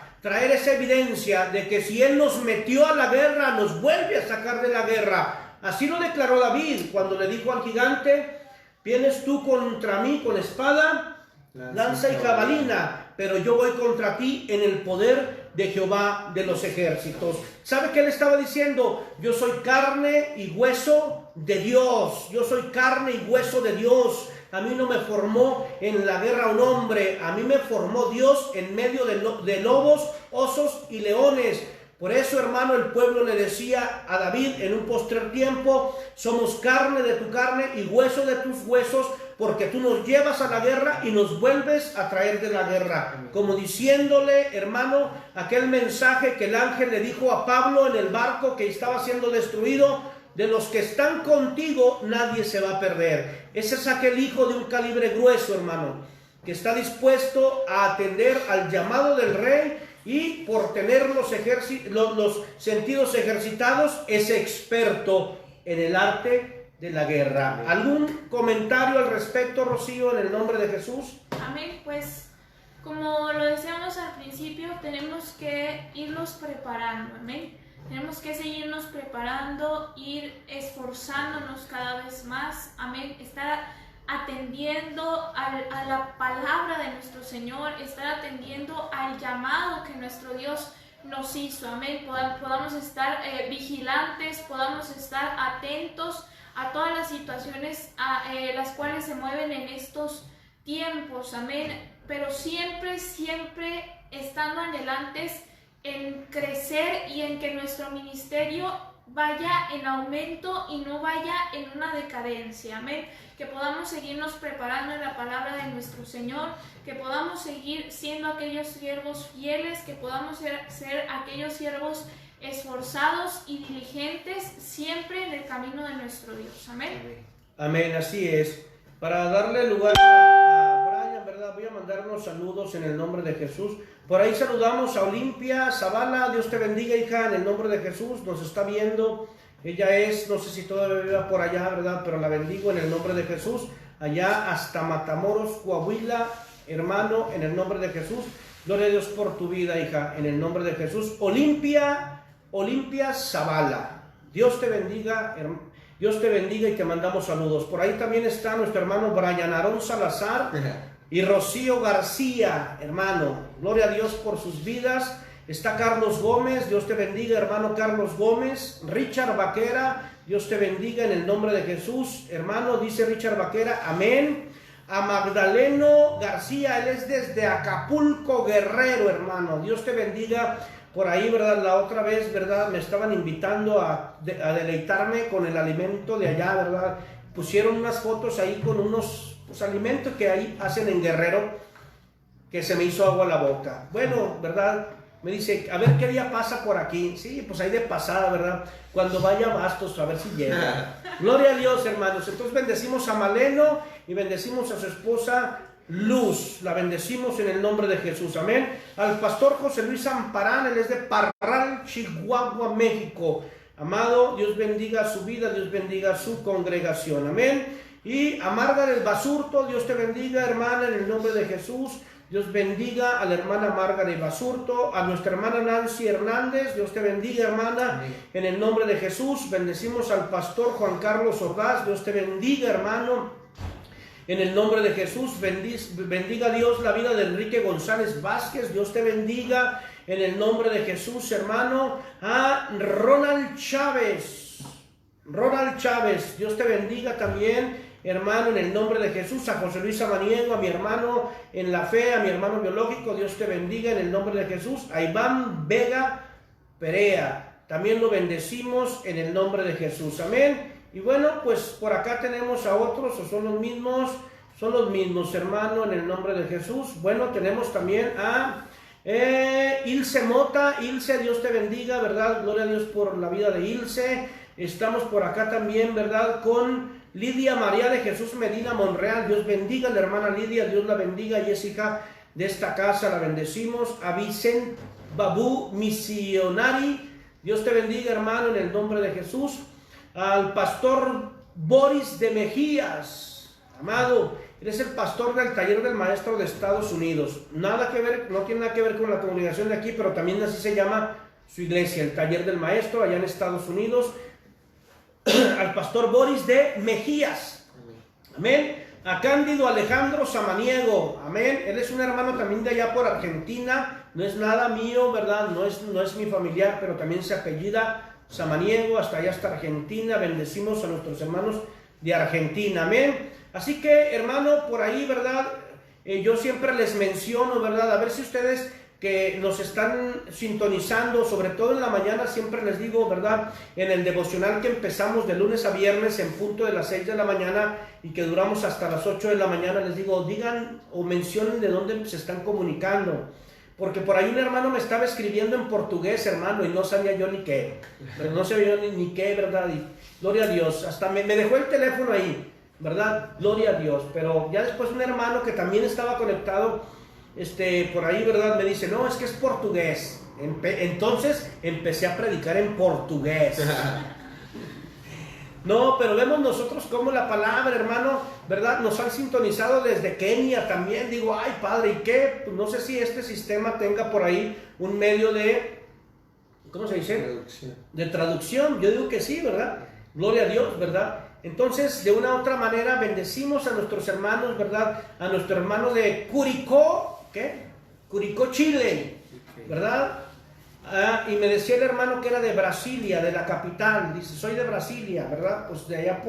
de que si Él nos metió a la guerra, nos vuelve a sacar de la guerra. Así lo declaró David cuando le dijo al gigante: vienes tú contra mí con espada, lanza y jabalina, pero yo voy contra ti en el poder de Jehová de los ejércitos. ¿Sabe qué le estaba diciendo? Yo soy carne y hueso de Dios. Yo soy carne y hueso de Dios. A mí no me formó en la guerra un hombre. A mí me formó Dios en medio de lobos, osos y leones. Por eso, hermano, el pueblo le decía a David en un postrer tiempo: somos carne de tu carne y hueso de tus huesos, porque tú nos llevas a la guerra y nos vuelves a traer de la guerra. Como diciéndole, hermano, aquel mensaje que el ángel le dijo a Pablo en el barco que estaba siendo destruido: de los que están contigo nadie se va a perder. Ese es aquel hijo de un calibre grueso, hermano, que está dispuesto a atender al llamado del rey y por tener los sentidos ejercitados es experto en el arte de la guerra. ¿Algún comentario al respecto, Rocío, en el nombre de Jesús? Amén. Pues como lo decíamos al principio, tenemos que irnos preparando. Amén. Tenemos que seguirnos preparando, ir esforzándonos cada vez más. Amén. Estar atendiendo a la palabra de nuestro Señor, estar atendiendo al llamado que nuestro Dios nos hizo. Amén. Podamos estar vigilantes, podamos estar atentos a todas las situaciones las cuales se mueven en estos tiempos. Amén. Pero siempre estando anhelantes en crecer y en que nuestro ministerio vaya en aumento y no vaya en una decadencia. Amén. Que podamos seguirnos preparando en la palabra de nuestro Señor, que podamos seguir siendo aquellos siervos fieles, que podamos ser aquellos siervos esforzados y diligentes siempre en el camino de nuestro Dios. Amén. Amén, así es. Para darle lugar a Brian, ¿verdad? Voy a mandar unos saludos en el nombre de Jesús. Por ahí saludamos a Olimpia Zavala. Dios te bendiga, hija, en el nombre de Jesús. Nos está viendo. Ella es, no sé si todavía vive por allá, ¿verdad? Pero la bendigo en el nombre de Jesús. Allá hasta Matamoros, Coahuila, hermano, en el nombre de Jesús. Gloria a Dios por tu vida, hija, en el nombre de Jesús. Olimpia Zavala. Dios te bendiga, Dios te bendiga y te mandamos saludos. Por ahí también está nuestro hermano Brian Aarón Salazar y Rocío García, hermano. Gloria a Dios por sus vidas. Está Carlos Gómez, Dios te bendiga, hermano Carlos Gómez. Richard Vaquera, Dios te bendiga en el nombre de Jesús, hermano, dice Richard Vaquera, amén. A Magdaleno García, él es desde Acapulco, Guerrero, hermano. Dios te bendiga. Por ahí, ¿verdad? La otra vez, ¿verdad? Me estaban invitando a deleitarme con el alimento de allá, ¿verdad? Pusieron unas fotos ahí con unos alimentos que ahí hacen en Guerrero, que se me hizo agua a la boca. Bueno, ¿verdad? Me dice, a ver qué día pasa por aquí. Sí, pues ahí de pasada, ¿verdad? Cuando vaya a Bastos, a ver si llega. Gloria a Dios, hermanos. Entonces bendecimos a Maleno y bendecimos a su esposa Luz. La bendecimos en el nombre de Jesús. Amén. Al pastor José Luis Amparán, él es de Parral, Chihuahua, México. Amado, Dios bendiga su vida, Dios bendiga su congregación. Amén. Y a Margaret Basurto, Dios te bendiga, hermana, en el nombre de Jesús. Dios bendiga a la hermana Margaret Basurto, a nuestra hermana Nancy Hernández. Dios te bendiga, hermana, amén, en el nombre de Jesús. Bendecimos al pastor Juan Carlos Ordaz. Dios te bendiga, hermano, en el nombre de Jesús. Bendiga Dios la vida de Enrique González Vázquez. Dios te bendiga en el nombre de Jesús, hermano. A Ronald Chávez. Dios te bendiga también, hermano, en el nombre de Jesús. A José Luis Samaniego, a mi hermano en la fe, a mi hermano biológico, Dios te bendiga en el nombre de Jesús. A Iván Vega Perea, también lo bendecimos en el nombre de Jesús, amén. Y bueno, pues por acá tenemos a otros, o son los mismos, hermano, en el nombre de Jesús. Bueno, tenemos también a Ilse Mota. Ilse, Dios te bendiga, ¿verdad? Gloria a Dios por la vida de Ilse. Estamos por acá también, ¿verdad? Con Lidia María de Jesús Medina Monreal. Dios bendiga a la hermana Lidia, Dios la bendiga y es hija de esta casa, la bendecimos. A Vicente Babú Misionari, Dios te bendiga, hermano, en el nombre de Jesús. Al pastor Boris de Mejías, amado, eres el pastor del taller del maestro de Estados Unidos. Nada que ver, no tiene nada que ver con la congregación de aquí, pero también así se llama su iglesia, el taller del maestro allá en Estados Unidos. Al pastor Boris de Mejías, amén. A Cándido Alejandro Samaniego, amén. Él es un hermano también de allá por Argentina, no es nada mío, ¿verdad? No es mi familiar, pero también se apellida Samaniego, hasta allá, hasta Argentina. Bendecimos a nuestros hermanos de Argentina, amén. Así que, hermano, por ahí, ¿verdad? Yo siempre les menciono, ¿verdad? A ver si ustedes que nos están sintonizando, sobre todo en la mañana, siempre les digo, ¿verdad? En el devocional que empezamos de lunes a viernes en punto de las 6 de la mañana y que duramos hasta las 8 de la mañana, les digo, digan o mencionen de dónde se están comunicando. porque por ahí un hermano me estaba escribiendo en portugués, hermano, y no sabía yo ni qué, pero no sabía yo ni qué, ¿verdad? Y gloria a Dios, hasta me dejó el teléfono ahí, ¿verdad? Gloria a Dios, pero ya después un hermano que también estaba conectado, por ahí, ¿verdad? Me dice, no, es que es portugués. Entonces empecé a predicar en portugués. No, pero vemos nosotros como la palabra, hermano, ¿verdad? Nos han sintonizado desde Kenia también. Digo, ay, Padre, ¿y qué? Pues no sé si este sistema tenga por ahí un medio de, ¿cómo se dice? Traducción. De traducción. Yo digo que sí, ¿verdad? Gloria a Dios, ¿verdad? Entonces, de una u otra manera, bendecimos a nuestros hermanos, ¿verdad? A nuestro hermano de Curicó, ¿qué? Curicó, Chile, ¿verdad? Y me decía el hermano que era de Brasilia, de la capital. Dice, soy de Brasilia, ¿verdad? Pues de allá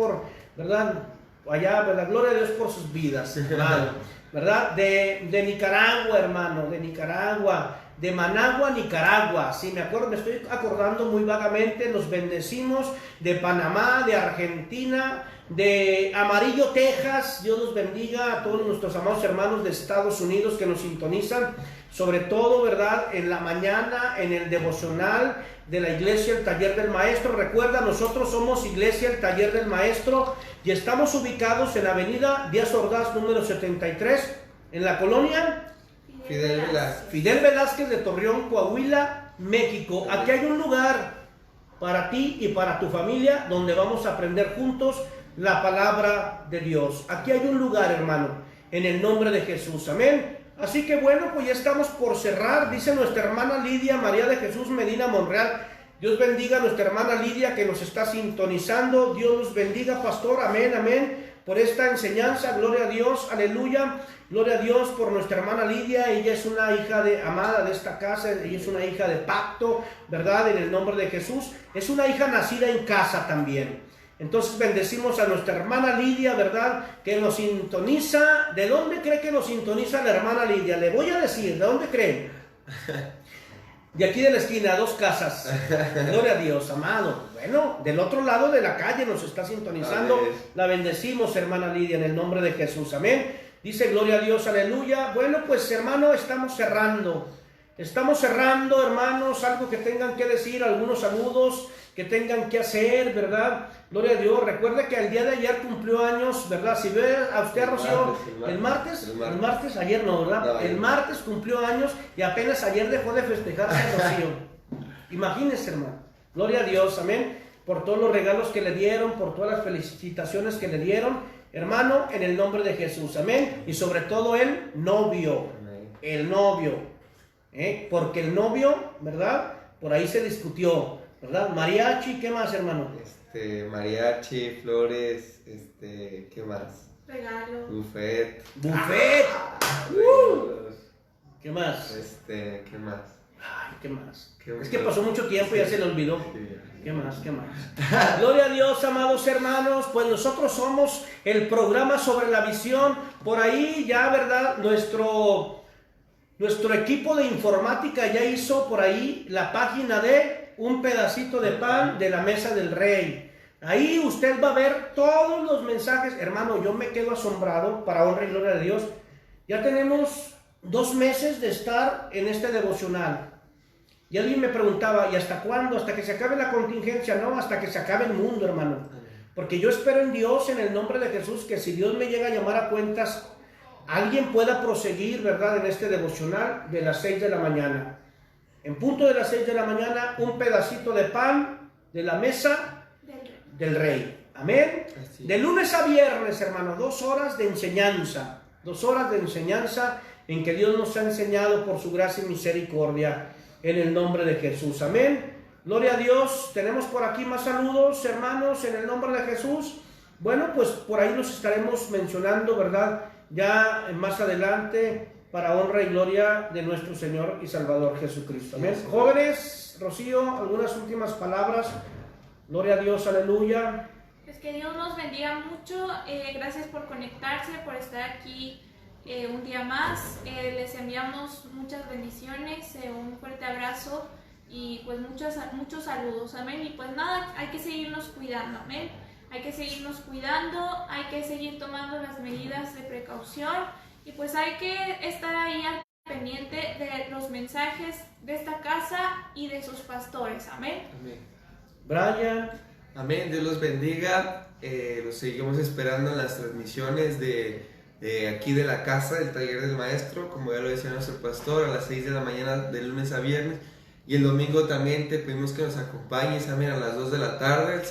¿verdad? Allá, ¿verdad? Gloria a Dios por sus vidas, hermano, ¿verdad? De Nicaragua, hermano, de Nicaragua, de Managua, Nicaragua. Sí, me acuerdo, me estoy acordando muy vagamente. Los bendecimos de Panamá, de Argentina, de Amarillo, Texas. Dios los bendiga a todos nuestros amados hermanos de Estados Unidos que nos sintonizan. Sobre todo, ¿verdad? En la mañana, en el devocional de la Iglesia El Taller del Maestro. Recuerda, nosotros somos Iglesia El Taller del Maestro y estamos ubicados en la avenida Díaz Ordaz, número 73, en la colonia Fidel Velázquez de Torreón, Coahuila, México. Aquí hay un lugar para ti y para tu familia donde vamos a aprender juntos la palabra de Dios. Aquí hay un lugar, hermano, en el nombre de Jesús. Amén. Así que bueno, pues ya estamos por cerrar. Dice nuestra hermana Lidia María de Jesús Medina Monreal. Dios bendiga a nuestra hermana Lidia que nos está sintonizando. Dios los bendiga, pastor. Amén, amén. Por esta enseñanza, gloria a Dios, aleluya. Gloria a Dios por nuestra hermana Lidia. Ella es una hija amada de esta casa. Ella es una hija de pacto, ¿verdad? En el nombre de Jesús. Es una hija nacida en casa también. Entonces bendecimos a nuestra hermana Lidia, ¿verdad? Que nos sintoniza. ¿De dónde cree que nos sintoniza la hermana Lidia? Le voy a decir, ¿de dónde creen? De aquí de la esquina, 2 casas. Gloria a Dios, amado. Bueno, del otro lado de la calle nos está sintonizando. Amén. La bendecimos, hermana Lidia, en el nombre de Jesús. Amén. Dice, gloria a Dios, aleluya. Bueno, pues hermano, estamos cerrando. Estamos cerrando, hermanos. Algo que tengan que decir, algunos saludos que tengan que hacer, ¿verdad? Gloria a Dios. Recuerde que el día de ayer cumplió años, ¿verdad? Si ve a usted, Rocío, el martes, ayer no, ¿verdad? No, el martes cumplió años y apenas ayer dejó de festejarse a Rocío. Imagínense, hermano. Gloria a Dios, amén. Por todos los regalos que le dieron, por todas las felicitaciones que le dieron, hermano, en el nombre de Jesús, amén. Y sobre todo el novio, el novio, porque el novio, ¿verdad? Por ahí se discutió, ¿verdad? Mariachi, ¿qué más, hermano? Mariachi, flores, ¿qué más? Regalo. Buffet. Buffet. Regalos. ¿Qué más? ¿Qué más? Ay, ¿qué más? ¿Qué Es que más? pasó mucho tiempo y ya se le olvidó. Sí. ¿Qué más? ¿Qué más? Gloria a Dios, amados hermanos. Pues nosotros somos el programa sobre la visión. Por ahí ya, ¿verdad? Nuestro equipo de informática ya hizo por ahí la página de Un Pedacito de Pan de la Mesa del Rey. Ahí usted va a ver todos los mensajes. Hermano, yo me quedo asombrado, para honra y gloria de Dios. Ya tenemos 2 meses de estar en este devocional. Y alguien me preguntaba, ¿y hasta cuándo? ¿Hasta que se acabe la contingencia? No, hasta que se acabe el mundo, hermano. Porque yo espero en Dios, en el nombre de Jesús, que si Dios me llega a llamar a cuentas, alguien pueda proseguir, ¿verdad?, en este devocional de las 6 de la mañana. En punto de las 6 de la mañana, un pedacito de pan de la mesa del Rey. Amén. Así. De lunes a viernes, hermano, 2 horas de enseñanza. 2 horas de enseñanza en que Dios nos ha enseñado por su gracia y misericordia. En el nombre de Jesús. Amén. Gloria a Dios. Tenemos por aquí más saludos, hermanos, en el nombre de Jesús. Bueno, pues por ahí los estaremos mencionando, ¿verdad? Ya más adelante, para honra y gloria de nuestro Señor y Salvador Jesucristo. Amén. Sí, sí. Jóvenes, Rocío, algunas últimas palabras. Gloria a Dios, aleluya. Pues que Dios nos bendiga mucho. Gracias por conectarse, por estar aquí un día más. Les enviamos muchas bendiciones, un fuerte abrazo y pues muchos saludos. Amén. Y pues nada, hay que seguirnos cuidando. Amén. Hay que seguirnos cuidando, hay que seguir tomando las medidas de precaución y pues hay que estar ahí al pendiente de los mensajes de esta casa y de sus pastores. Amén. Amén. Brian. Amén, Dios los bendiga. Los seguimos esperando en las transmisiones de aquí de la casa, del taller del maestro, como ya lo decía nuestro pastor, a las 6 de la mañana de lunes a viernes. Y el domingo también te pedimos que nos acompañes, amén, a las 2 de la tarde,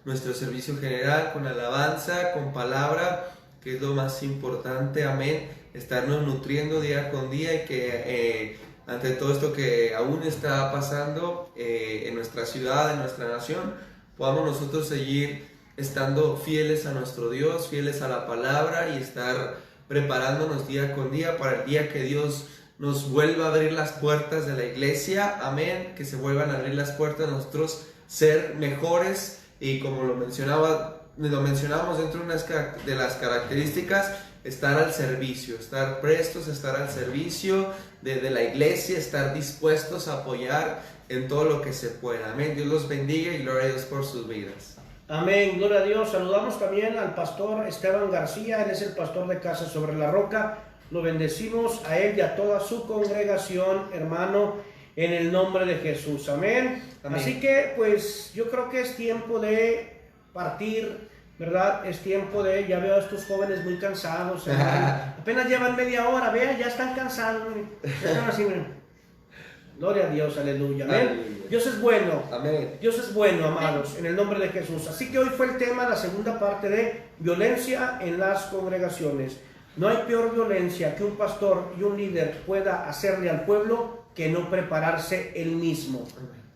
nuestro servicio general con alabanza, con palabra, que es lo más importante, amén, estarnos nutriendo día con día y que ante todo esto que aún está pasando en nuestra ciudad, en nuestra nación, podamos nosotros seguir estando fieles a nuestro Dios, fieles a la palabra y estar preparándonos día con día para el día que Dios nos vuelva a abrir las puertas de la iglesia, amén, que se vuelvan a abrir las puertas de nosotros, ser mejores y como lo mencionábamos dentro de las características, estar al servicio, estar prestos a estar al servicio de la iglesia, estar dispuestos a apoyar en todo lo que se pueda, amén. Dios los bendiga y gloria a Dios por sus vidas. Amén, gloria a Dios. Saludamos también al pastor Esteban García, él es el pastor de Casa Sobre la Roca. Lo bendecimos a él y a toda su congregación, hermano, en el nombre de Jesús. Amén. Amén. Así que, pues, yo creo que es tiempo de partir, ¿verdad? Es tiempo de, ya veo a estos jóvenes muy cansados, apenas llevan media hora, vean, ya están cansados. Ya están así, gloria a Dios, aleluya. Amén. Aleluya. Dios es bueno. Amén. Dios es bueno, amados, en el nombre de Jesús. Así que hoy fue el tema, la segunda parte de violencia en las congregaciones. No hay peor violencia que un pastor y un líder pueda hacerle al pueblo que no prepararse él mismo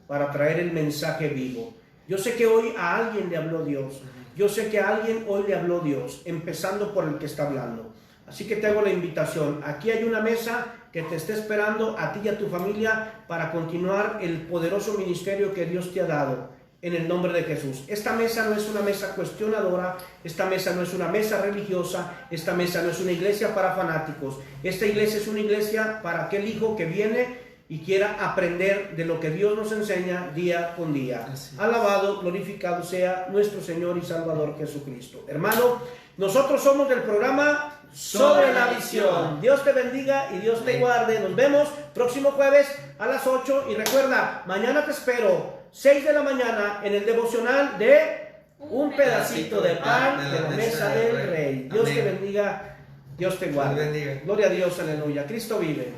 para traer el mensaje vivo. Yo sé que hoy a alguien le habló Dios. Yo sé que a alguien hoy le habló Dios, empezando por el que está hablando. Así que te hago la invitación. Aquí hay una mesa que te está esperando a ti y a tu familia para continuar el poderoso ministerio que Dios te ha dado. En el nombre de Jesús. Esta mesa no es una mesa cuestionadora, esta mesa no es una mesa religiosa, esta mesa no es una iglesia para fanáticos. Esta iglesia es una iglesia para aquel hijo que viene y quiera aprender de lo que Dios nos enseña día con día. Alabado, glorificado sea nuestro Señor y Salvador Jesucristo. Hermano, nosotros somos del programa Sobre la Visión. Dios te bendiga y Dios te guarde. Nos vemos próximo jueves a las 8 y recuerda, mañana te espero 6 de la mañana en el devocional de un pedacito de pan de la mesa del Rey. Dios te bendiga, Dios te guarde. Gloria a Dios, aleluya. Cristo vive.